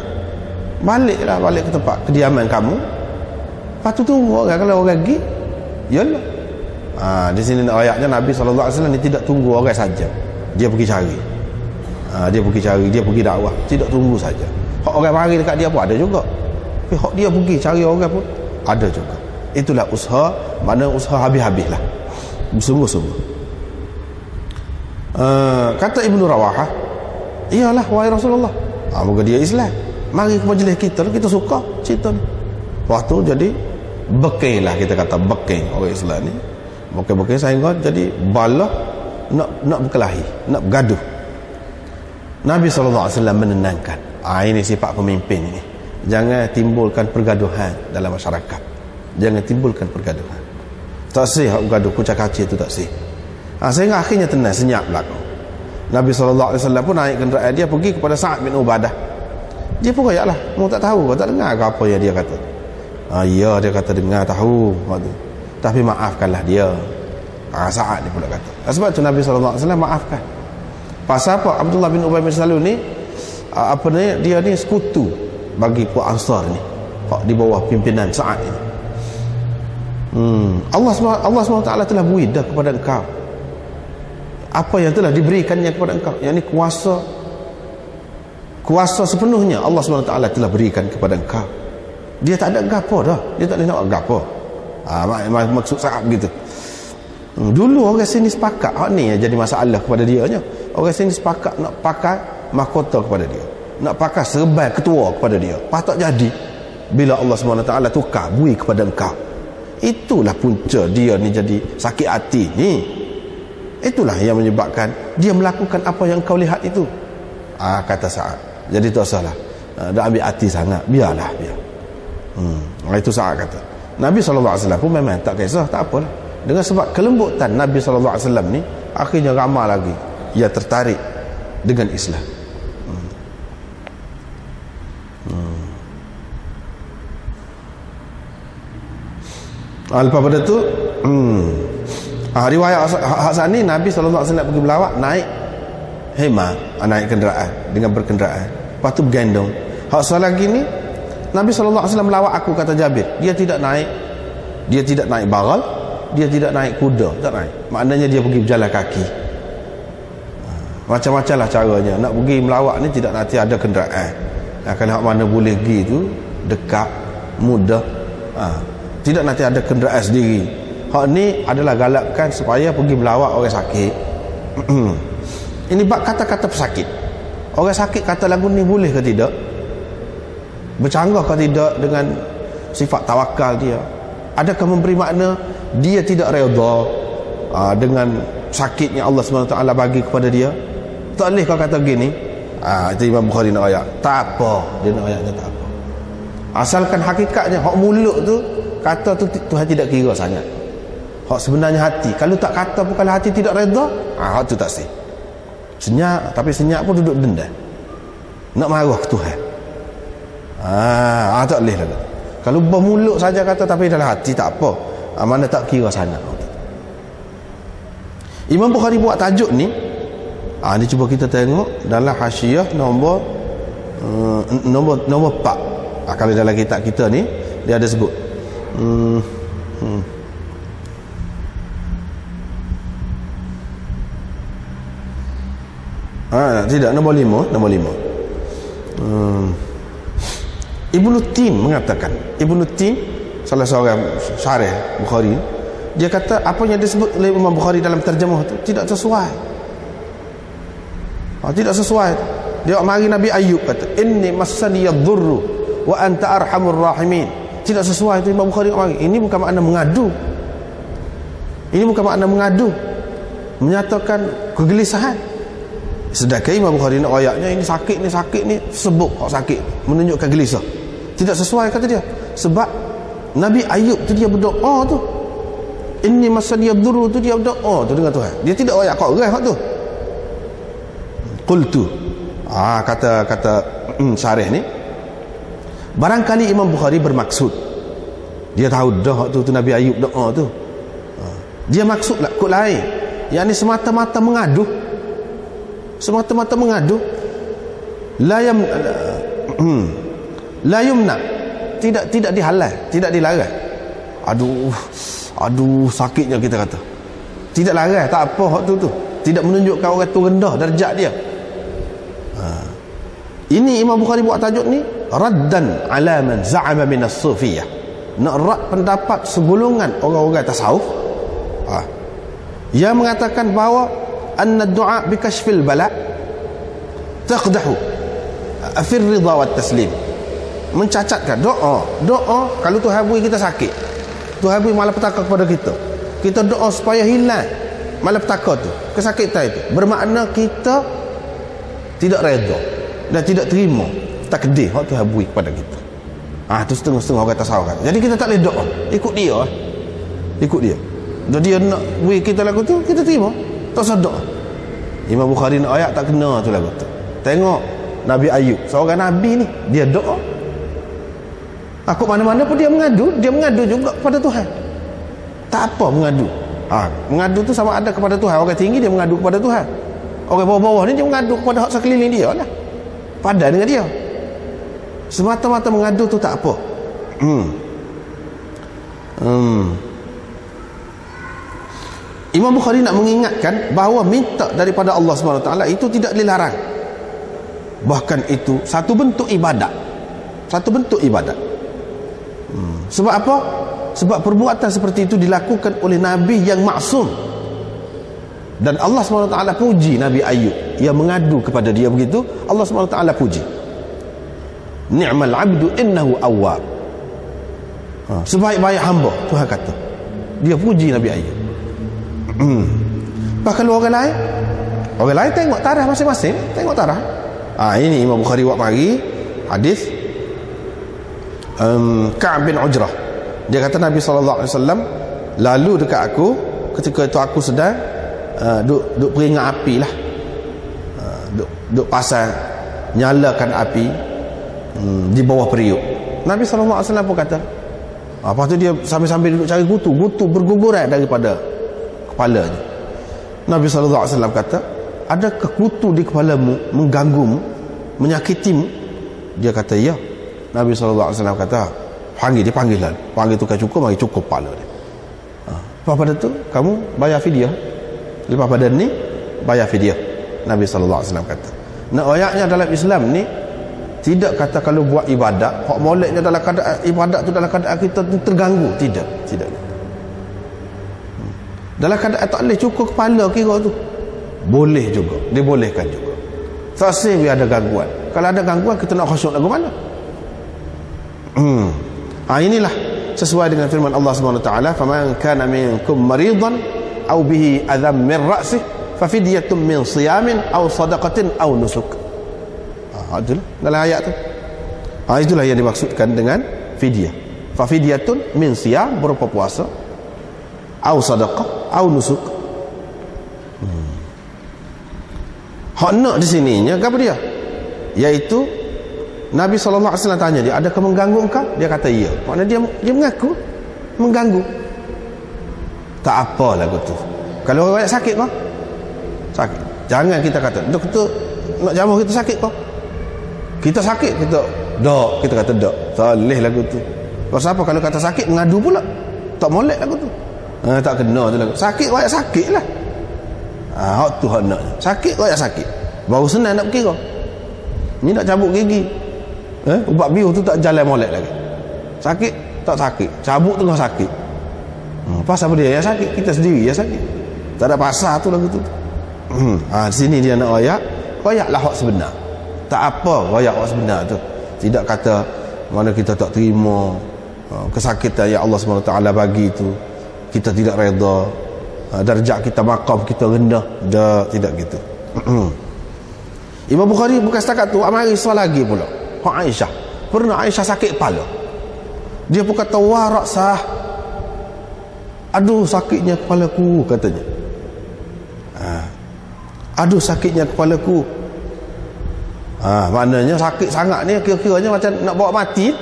balik ke tempat kediaman kamu. Lepas tu tunggu orang, kalau orang pergi, yalah. Di sini ayatnya Nabi SAW ni tidak tunggu orang saja, dia pergi cari. Dia pergi cari, dia pergi dakwah, tidak tunggu saja. Hak orang mari dekat dia pun ada juga, tapi hak dia pergi cari orang pun ada juga. Itulah usaha, mana usaha habis-habis lah, sungguh-sungguh. Kata Ibnu Rawahah, iyalah wahai Rasulullah, moga dia Islam, mari ke majlis kita suka cerita ni. Waktu jadi bekeng lah, kita kata bekeng orang Islam ni, bekeng sehingga jadi balah nak berkelahi, nak bergaduh. Nabi SAW menenangkan. Ini sifat pemimpin ini, jangan timbulkan pergaduhan dalam masyarakat, jangan timbulkan pergaduhan. Tak sih hak bergaduh kucak-kacir tu, tak sih. Sehingga akhirnya tenang, senyap belakang. Nabi SAW pun naik kenderaan dia pergi kepada Sa'ad bin Ubadah. Dia pun kayaklah, mau tak tahu, tak dengar ke apa yang dia kata. Ya, dia kata dengar, tahu, tapi maafkanlah dia. Sa'ad ni pula kata. Sebab tu Nabi SAW maafkan. Pasal apa? Abdullah bin Ubay bin Salul ni, dia ni sekutu bagi puak Ansar ni, di bawah pimpinan Sa'ad ini. Allah SWT telah beri dah kepada engkau apa yang telah diberikannya kepada engkau, yakni kuasa sepenuhnya Allah SWT telah berikan kepada engkau. Dia tak ada gapo dah, dia tak boleh nak gapo. Maksud Sa'ad gitu. Dulu orang sini sepakat, ni yang jadi masalah kepada dia nya. Orang sini sepakat nak pakai mahkota kepada dia, nak pakai serban ketua kepada dia. Patut jadi bila Allah SWT tukar beri kepada engkau. Itulah punca dia ni jadi sakit hati ni. Itulah yang menyebabkan dia melakukan apa yang kau lihat itu. Kata Sa'ad. Jadi tak usahlah dah ambil hati sangat, biarlah. Itu Sa'ad kata. Nabi SAW pun memang tak kisah, tak apalah. Dengan sebab kelembutan Nabi SAW ni, akhirnya ramai lagi yang tertarik dengan Islam. Lepas pada tu riwayat Hasan ni, Nabi SAW pergi melawat, naik hema, naik kenderaan, dengan berkenderaan, lepas tu bergendong. Hasan lagi ni, Nabi SAW melawat aku, kata Jabir, dia tidak naik baral, dia tidak naik kuda, tak naik. Maknanya dia pergi berjalan kaki. Macam-macam lah caranya nak pergi melawat ni, tidak nanti ada kenderaan. Kalau mana boleh pergi tu dekat, mudah, tidak nanti ada kenderaan sendiri. Hak ni adalah galakkan supaya pergi melawat orang sakit. Ini bab kata-kata pesakit. Orang sakit kata lagu ni boleh ke tidak, bercanggah ke tidak dengan sifat tawakal dia. Adakah memberi makna dia tidak redha dengan sakitnya Allah SWT bagi kepada dia? Tak boleh kau kata gini. Itu Imam Bukhari nak ayat, tak apa, dia nak ayatnya tak apa. Asalkan hakikatnya hak mulut tu kata tu Tuhan tidak kira sangat. Hak sebenarnya hati, kalau tak kata pun, kalau hati tidak redha, hak tu tak sih. Senyap, tapi senyap pun duduk dendam, nak marah ke Tuhan. Tak boleh lah. Kalau bermulut saja kata tapi dalam hati tak apa, mana tak kira sangat. Imam Bukhari buat tajuk ni, ni cuba kita tengok dalam hasyiah nombor 4. Kalau dalam kitab kita ni dia ada sebut. Tidak, nombor 5. Ibnu Tin mengatakan, Ibnu Tin salah seorang syarih Bukhari, dia kata apa yang disebut oleh Imam Bukhari dalam terjemah itu tidak sesuai. Tidak sesuai. Dia mari Nabi Ayub kata, inni massani yadhurru wa anta arhamur rahimin. Tidak sesuai itu Imam Bukhari mari. Ini bukan makna mengadu. Menyatakan kegelisahan. Sedangkan Imam Bukhari nak ayatnya ini sakit ni sebut sakit, menunjukkan gelisah. Tidak sesuai kata dia. Sebab Nabi Ayub tu dia berdoa tu, inni massani yadhurru tu dia berdoa tu dengan Tuhan. Dia tidak ayat Quran hak tu. Qultu, kata syarih ni, barangkali Imam Bukhari bermaksud, dia tahu dah tu Nabi Ayub doa tu, dia maksud lah kod lain, yakni semata-mata mengadu la yumna, tidak dihalal, tidak dilarang. Aduh sakitnya kita kata. Tidak larang, tak apa hak tu. Tidak menunjukkan orang tu rendah darjat dia. Ini Imam Bukhari buat tajuk ni raddan ala man za'ama min as-sufiyah. Nak rad pendapat segolongan orang-orang tasawuf yang mengatakan bahawa anna du'a bi kashfil bala taqdahu fi ridha wa taslim. Mencacatkan doa kalau Tuhan beri kita sakit, Tuhan beri malapetaka kepada kita doa supaya hilang malapetaka tu, kesakitan itu, bermakna kita tidak redha dan tidak terima takdir hak Tuhan beri kepada kita. Tu setengah-setengah orang tasawuf kan. Jadi kita tak boleh doa, ikut dia. Dan dia nak beri kita lagu tu, kita terima, tak usah doa. Imam Bukhari nak ayat tak kena tu lagu tu. Tengok Nabi Ayub, seorang nabi ni, dia doa. Aku mana-mana pun dia mengadu juga kepada Tuhan. Tak apa mengadu. Mengadu tu sama ada kepada Tuhan. Orang tinggi dia mengadu kepada Tuhan. Orang bawah-bawah ni dia mengadu kepada hak sekeliling dia lah. Padan dengan dia. Semata-mata mengadu tu tak apa. Imam Bukhari nak mengingatkan bahawa minta daripada Allah SWT itu tidak dilarang. Bahkan itu satu bentuk ibadat. Sebab apa? Sebab perbuatan seperti itu dilakukan oleh Nabi yang maksum. Dan Allah SWT puji Nabi Ayub yang mengadu kepada dia begitu. Allah SWT puji, ni'mal abdu innahu awwab. Sebaik-baik hamba, Tuhan kata. Dia puji Nabi Ayub. Bahkan orang lain tengok tarikh masing-masing, tengok tarikh. Ini Imam Bukhari buat pagi hadis Ka'ab bin Ujrah. Dia kata Nabi SAW lalu dekat aku ketika itu aku sedang duk peringat api lah, duk pasang nyalakan api di bawah periuk. Nabi SAW pun kata, lepas tu dia sambil-sambil duduk cari gutu berguguran daripada kepalanya. Nabi SAW kata, adakah kutu di kepalamu mengganggumu, menyakitimu? Dia kata ya. Nabi SAW kata, panggil tukar cukur, mari cukur kepala dia. Lepas pada tu kamu bayar fidyah. Lepas pada ni bayar fidyah. Nabi SAW kata. Ayatnya dalam Islam ni tidak kata kalau buat ibadat hak moleknya dalam keadaan ibadat tu dalam keadaan kita terganggu, tidak. Dalam keadaan tak boleh cukur kepala kira tu boleh juga, dibolehkan juga. Tak ada gangguan. Kalau ada gangguan kita nak khusyuk lagu mana? Inilah sesuai dengan firman Allah SWT, faman kana minkum maridan aw bihi adham min ra'sih fafidyatun min siyamin aw sadaqatin aw nusuk. Itulah dalam ayat tu. Itulah yang dimaksudkan dengan fidyah. Fafidyatun min siyam, berupa puasa, aw sadaqah aw nusuk. Hak nak di sininya apa dia? Iaitu Nabi SAW tanya dia, adakah mengganggu engkau? Dia kata ya. Maknanya dia mengaku mengganggu. Tak apalah gitu. Kalau orang sakit kau, sakit. Jangan kita kata, doktor nak jamu kita sakit kau. Kita sakit kita kata dok. Salih lagu tu. Pasal apa kalau kata sakit mengadu pula? Tak molek lagu tu. Tak kena tu lagu. Sakit rakyat sakit lah. Hak tu hak nak. Sakit rakyat sakit. Baru senang nak berkira. Ni nak cabut gigi. Ubat bius tu tak jalan molek lagi. Sakit tak sakit, cabut tengah sakit. Pasal apa dia yang sakit? Kita sendiri yang sakit. Tak ada pasal tu lagu tu. Di sini dia nak royak lah hak sebenar. Tak apa royak hak sebenar tu. Tidak kata mana kita tak terima kesakitan yang Allah SWT bagi tu, kita tidak reda, darjat kita, maqam kita rendah. Tidak gitu. Imam Bukhari bukan setakat tu, amari soal lagi pula. Aisyah, pernah Aisyah sakit kepala. Dia pun kata warak sah, aduh sakitnya kepalaku, katanya. Aduh sakitnya kepalaku. Maknanya sakit sangat ni kira-kiranya macam nak bawa mati.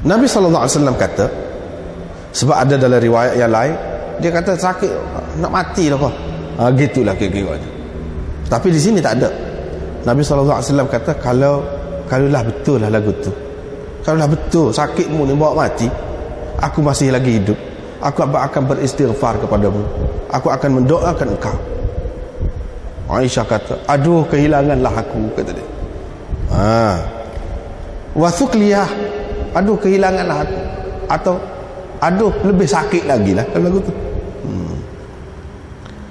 Nabi SAW kata, sebab ada dalam riwayat yang lain, dia kata sakit nak mati lah kau. Gitulah kira-kiranya. Tapi di sini tak ada. Nabi SAW kata, kalaulah betul lah lagu tu, kalaulah betul sakitmu ni bawa mati, aku masih lagi hidup, aku akan beristighfar kepadamu, aku akan mendoakan engkau. Aisyah kata, aduh kehilanganlah aku, kata dia. Wasukliyah, aduh kehilanganlah aku, atau aduh lebih sakit lagi lah lagu tu.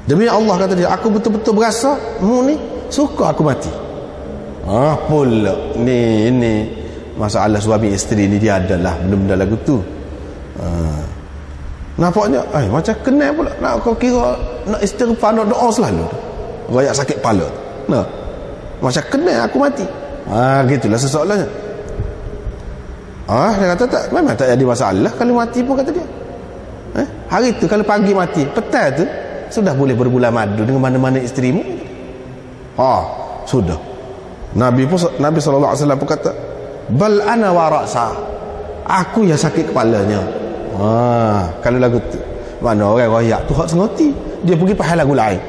Demi Allah, kata dia, aku betul-betul berasa mu ni suka aku mati. Pula ni masalah suami isteri ni dia adalah belum dah lagu tu. Nampaknya macam kenal pula. Nak kau kira nak istighfar, nak doa selalu royak sakit kepala. Nah, macam kenal aku mati. Gitulah sesoalannya. Dia kata tak, memang tak jadi masalah kalau mati pun, kata dia. Hari tu kalau pagi mati, petang tu sudah boleh berbulan madu dengan mana-mana isterimu. Sudah. Nabi SAW pun kata, bal ana wa ra'sa, aku yang sakit kepalanya. Kalau lagu tu, mana orang royak tu hak sengoti, dia pergi pakai lagu lain,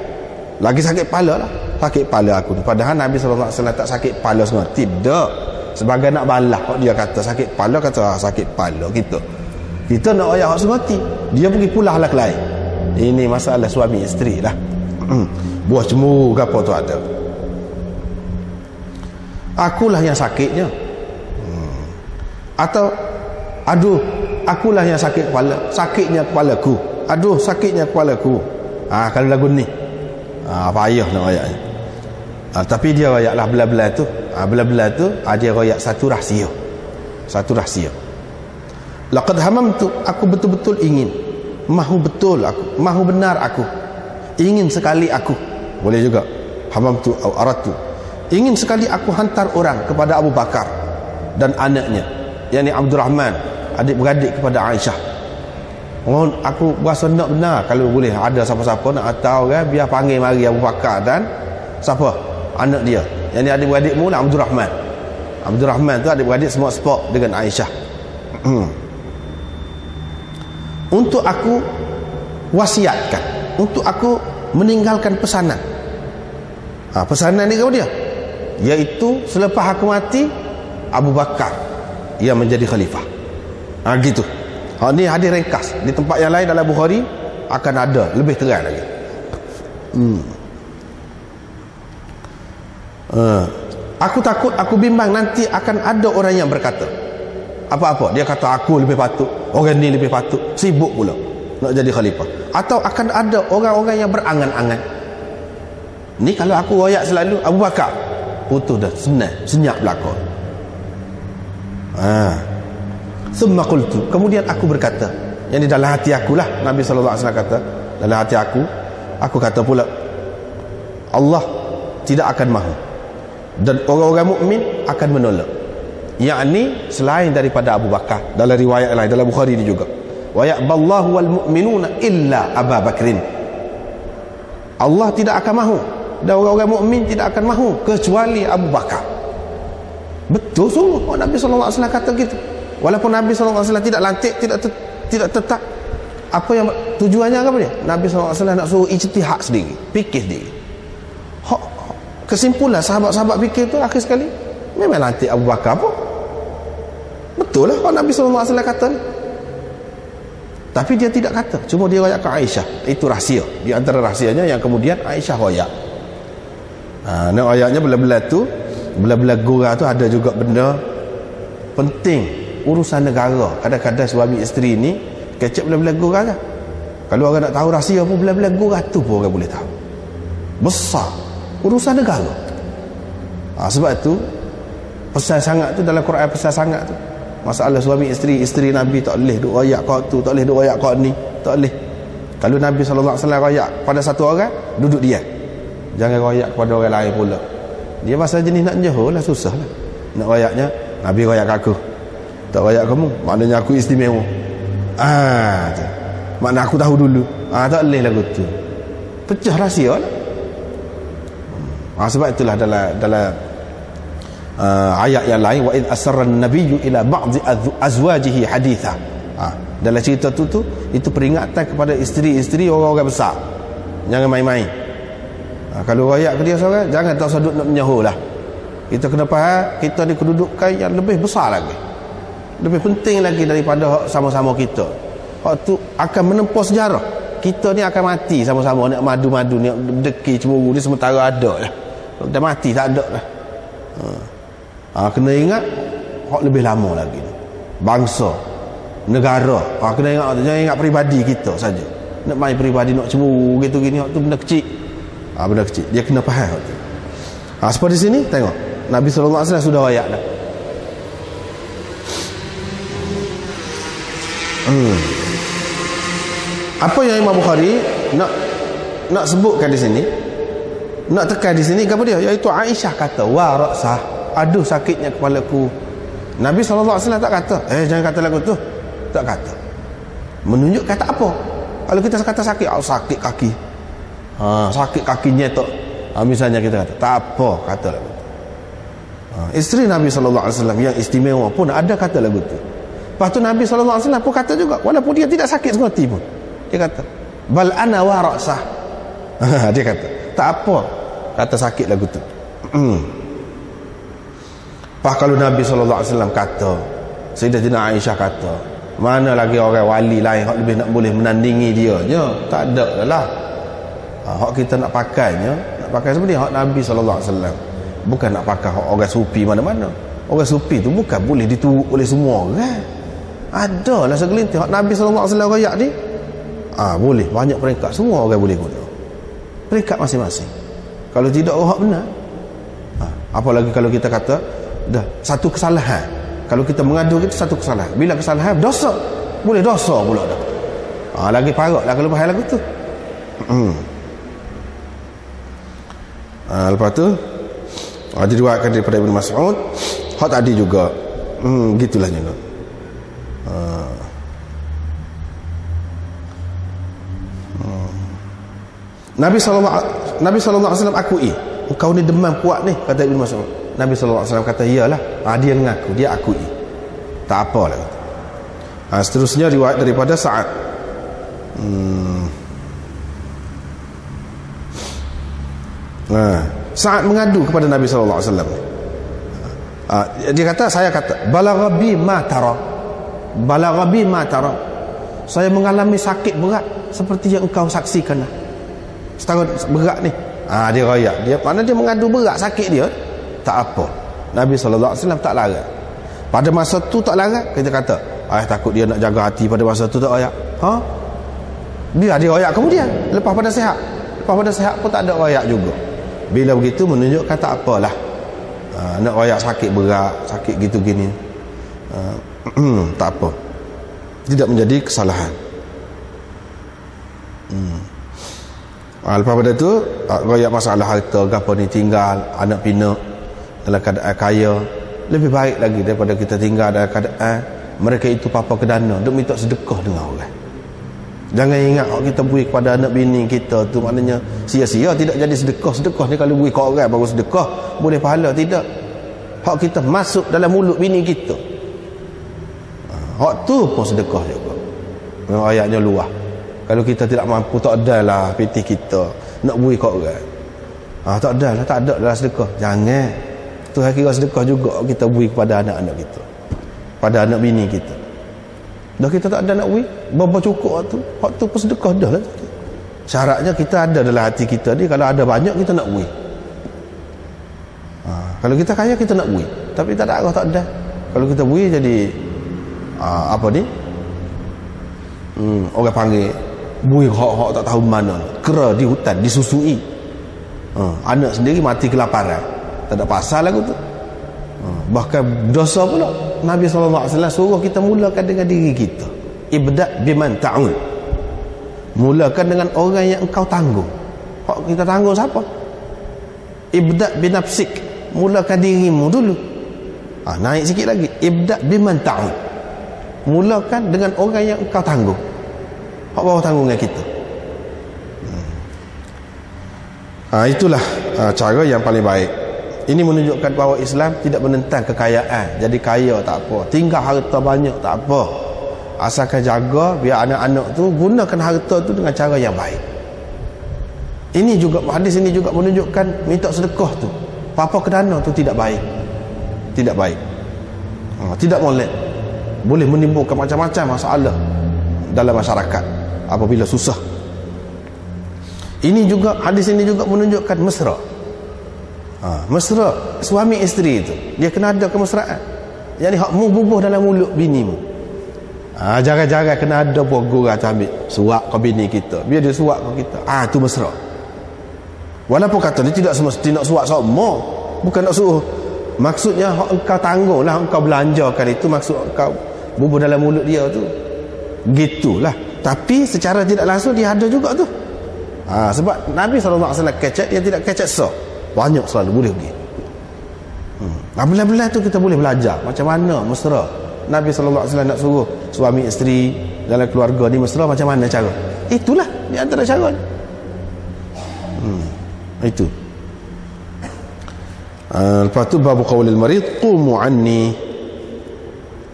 lagi sakit kepala lah. Sakit kepala aku ni. Padahal Nabi SAW tak sakit kepala sengoti. Tidak. Sebagai nak balas kok dia kata sakit kepala, kata sakit kepala kita nak royak hak sengoti, dia pergi pula halak lain. Ini masalah suami isteri lah. Buah cemburu ke apa tu ada. Akulah yang sakitnya. Atau aduh akulah yang sakit kepala, sakitnya kepalaku, aduh sakitnya kepalaku. Kalau lagu ni payah nak royaknya. Tapi dia royaklah belah-belah tu. Belah-belah tu dia royak satu rahsia. Laqad hamamtu, aku betul-betul ingin, mahu betul aku, mahu benar aku, ingin sekali aku. Boleh juga hamamtu atau aradtu, ingin sekali aku hantar orang kepada Abu Bakar dan anaknya, yakni Abdurrahman, adik-beradik kepada Aisyah. Aku berasa nak benar kalau boleh ada siapa-siapa nak hantar orang, biar panggil mari Abu Bakar dan siapa? Anak dia, yakni adik-beradik mula Abdurrahman. Abdurrahman tu adik-beradik semua sport dengan Aisyah. Untuk aku wasiatkan, untuk aku meninggalkan pesanan. Pesanan ni kepada dia, iaitu selepas aku mati, Abu Bakar ia menjadi khalifah. Gitu. Ni hadis ringkas. Di tempat yang lain dalam Bukhari akan ada lebih terang lagi. Aku takut, aku bimbang nanti akan ada orang yang berkata apa-apa. Dia kata aku lebih patut, orang ni lebih patut, sibuk pula nak jadi khalifah. Atau akan ada orang-orang yang berangan-angan. Ni kalau aku royak selalu Abu Bakar, putus dah, senyap belakang. Thumma qultu, kemudian aku berkata, yang di dalam hati aku lah, Nabi SAW kata, dalam hati aku kata pula, Allah tidak akan mahu dan orang-orang mukmin akan menolak, yakni selain daripada Abu Bakar. Dalam riwayat lain dalam Bukhari ni juga, wa ya'ballahu wal mu'minuna illa Abu Bakrin, Allah tidak akan mahu dan orang-orang mukmin tidak akan mahu kecuali Abu Bakar. Betul sungguh Nabi SAW kata gitu. Walaupun Nabi SAW tidak lantik, tidak tetap apa yang tujuannya apa dia? Nabi SAW nak suruh ijtihad sendiri, fikir sendiri. Kesimpulan sahabat-sahabat fikir tu akhir sekali memang lantik Abu Bakar apa? Betul lah kalau Nabi SAW kata ni. Tapi dia tidak kata, cuma dia royak ke Aisyah. Itu rahsia. Di antara rahsianya yang kemudian Aisyah royak. Nak royaknya belah-belah tu, belah-belah gurau tu ada juga benda penting, urusan negara. Kadang-kadang suami isteri ni kecek belah-belah gurau kan. Kalau orang nak tahu rahsia pun belah-belah gurau tu pun orang boleh tahu. Besar urusan negara. Sebab tu pesan sangat tu dalam Quran, pesan sangat tu masalah suami isteri Nabi tak boleh duk royak kau tu, tak boleh duk royak kau ni, tak boleh. Kalau Nabi SAW royak pada satu orang, duduk dia, jangan royak kepada orang lain pula. Dia masa jenis nak jauh lah, susah lah nak royaknya. Nabi royak aku, tak royak kamu, maknanya aku istimewa. Makna aku tahu dulu. Tak boleh lagu tu, pecah rahsia lah. Sebab itulah dalam ayat yang lain, wa id asarra an-nabiyyu ila ba'dhi azwajihi haditha. Dalam cerita tu itu peringatan kepada isteri-isteri orang-orang besar, jangan main-main. Kalau rakyat ke dia seorang, jangan tak sadut nak menyahu lah. Kita kena faham kita ni kedudukan yang lebih besar lagi, lebih penting lagi daripada sama-sama kita. Hak tu akan menempuh sejarah. Kita ni akan mati sama-sama, nak madu-madu ni, deki cemburu ni sementara ada lah. Kalau kita mati tak ada lah. Kena ingat hak lebih lama lagi ni. Bangsa, negara, kena ingat, jangan ingat peribadi kita saja. Nak main peribadi, nak cemburu gitu gini, hak tu benda kecil. Benda kecil, dia kena faham hak tu. Seperti sini tengok Nabi SAW sudah wayak dah. Apa yang Imam Bukhari nak sebutkan di sini, nak tekan di sini apa dia, iaitu Aisyah kata wa ra'sah, aduh sakitnya kepalaku. Nabi SAW tak kata jangan kata lagu tu, tak kata. Menunjuk kata apa? Kalau kita kata sakit, sakit kaki, sakit kakinya tu, misalnya kita kata tak apa, kata lagu tu. Isteri Nabi SAW yang istimewa pun ada kata lagu tu. Lepas tu Nabi SAW pun kata juga, walaupun dia tidak sakit sengerti pun, dia kata bal ana wa ra'sah. Dia kata tak apa, kata sakit lagu tu. Pas kalau Nabi SAW kata, Sayyidatina Aisyah kata, mana lagi orang wali lain hak lebih nak boleh menandingi dia je? Tak ada lah. Hak kita nak pakainya, nak pakai seperti hak Nabi SAW. Bukan nak pakai hak orang sufi mana-mana. Orang sufi tu bukan boleh diturut oleh semua orang. Ada lah segelintir hak Nabi SAW rakyat ni. Boleh, banyak peringkat, semua orang boleh guna. Peringkat masing-masing. Kalau tidak, hak benar. Apalagi kalau kita kata dah satu kesalahan. Kalau kita mengadu kita satu kesalahan, bila kesalahan dosa, boleh dosa pula dah. Lagi parah lah kalau bahaya lagu tu. Lepas tu diriwayatkan daripada Ibn Mas'ud, hak tadi juga gitulah juga. Nabi SAW akui, engkau ni demam kuat ni, kata Ibn Mas'ud. Nabi SAW kata iyalah. Dia mengaku, dia akui, tak apalah. Seterusnya riwayat daripada Sa'ad. Sa'ad mengadu kepada Nabi SAW. Dia kata, saya kata balaghabi ma tara, balaghabi ma tara, saya mengalami sakit berat seperti yang engkau saksikan lah. Setara berat ni. Dia rayak, dia mana dia mengadu berat sakit dia, tak apa. Nabi SAW tak larang. Pada masa tu tak larang. Kita kata takut dia nak jaga hati, pada masa tu tak rayak. Biar dia rayak kemudian, lepas pada sihat. Lepas pada sihat pun tak ada rayak juga. Bila begitu menunjukkan tak apalah. Nak rayak sakit berat, sakit gitu gini, tak apa, tidak menjadi kesalahan. Lepas pada tu rayak masalah harta apa ni, tinggal anak pinak dalam keadaan kaya, lebih baik lagi daripada kita tinggal dalam keadaan mereka itu papa kedana duk minta sedekah dengan orang. Jangan ingat kita beri kepada anak bini kita tu maknanya sia-sia, tidak jadi sedekah. Sedekah ni kalau beri ke orang baru sedekah, boleh pahala, tidak. Hak kita masuk dalam mulut bini kita, hak tu pun sedekah juga. Memang ayatnya luah. Kalau kita tidak mampu, tak ada lah pitih kita nak beri ke orang. Tak ada lah sedekah. Jangan. Tu kira sedekah juga kita beri kepada anak-anak kita, pada anak bini kita. Dah kita tak ada nak beri, berapa cukup tu, hak tu pun sedekah dah lah. Syaratnya kita ada dalam hati kita ni, kalau ada banyak kita nak beri. Kalau kita kaya kita nak beri, tapi tak ada arah, tak ada. Kalau kita beri jadi apa ni, orang panggil beri hak-hak tak tahu mana, kera di hutan disusui. Anak sendiri mati kelaparan, tak ada pasal lagu tu. Bahkan dosa pula. Nabi SAW suruh kita mulakan dengan diri kita. Ibda' biman ta'ul, mulakan dengan orang yang engkau tanggung. Hak kita tanggung siapa? Ibda' binafsik, mulakan dirimu dulu. Naik sikit lagi, ibda' biman ta'ul, mulakan dengan orang yang engkau tanggung. Hak bawa tanggung dengan kita. Itulah cara yang paling baik. Ini menunjukkan bahawa Islam tidak menentang kekayaan. Jadi kaya tak apa, tinggal harta banyak tak apa, asalkan jaga biar anak-anak tu gunakan harta tu dengan cara yang baik. Ini juga, hadis ini juga menunjukkan minta sedekah tu, apa kedana tu tidak baik. Tidak baik. Tidak molek. Boleh menimbulkan macam-macam masalah dalam masyarakat apabila susah. Ini juga, hadis ini juga menunjukkan mesra. Mesra suami isteri itu, dia kena ada kemesraan. Yang ni hak mu bubuh dalam mulut bini mu. Jangan-jangan kena ada pogo kata ambil suak ke bini kita, biar dia suak ke kita. Tu mesra. Walaupun kata dia tidak semesti nak suak semua, bukan nak suruh. Maksudnya engkau tangguhlah, engkau belanjakan itu, maksud engkau bubuh dalam mulut dia tu. Gitulah. Tapi secara tidak langsung dia ada juga tu. Sebab Nabi SAW kecek, dia tidak kecek banyak selalu boleh pergi. Belah-belah tu kita boleh belajar macam mana mesra. Nabi SAW nak suruh suami isteri dalam keluarga ni mesra macam mana cara. Itulah di antara cara. Itu. Lepas tu bab qaulil marid qumu anni.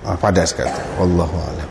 Padas kata. Wallahu a'lam.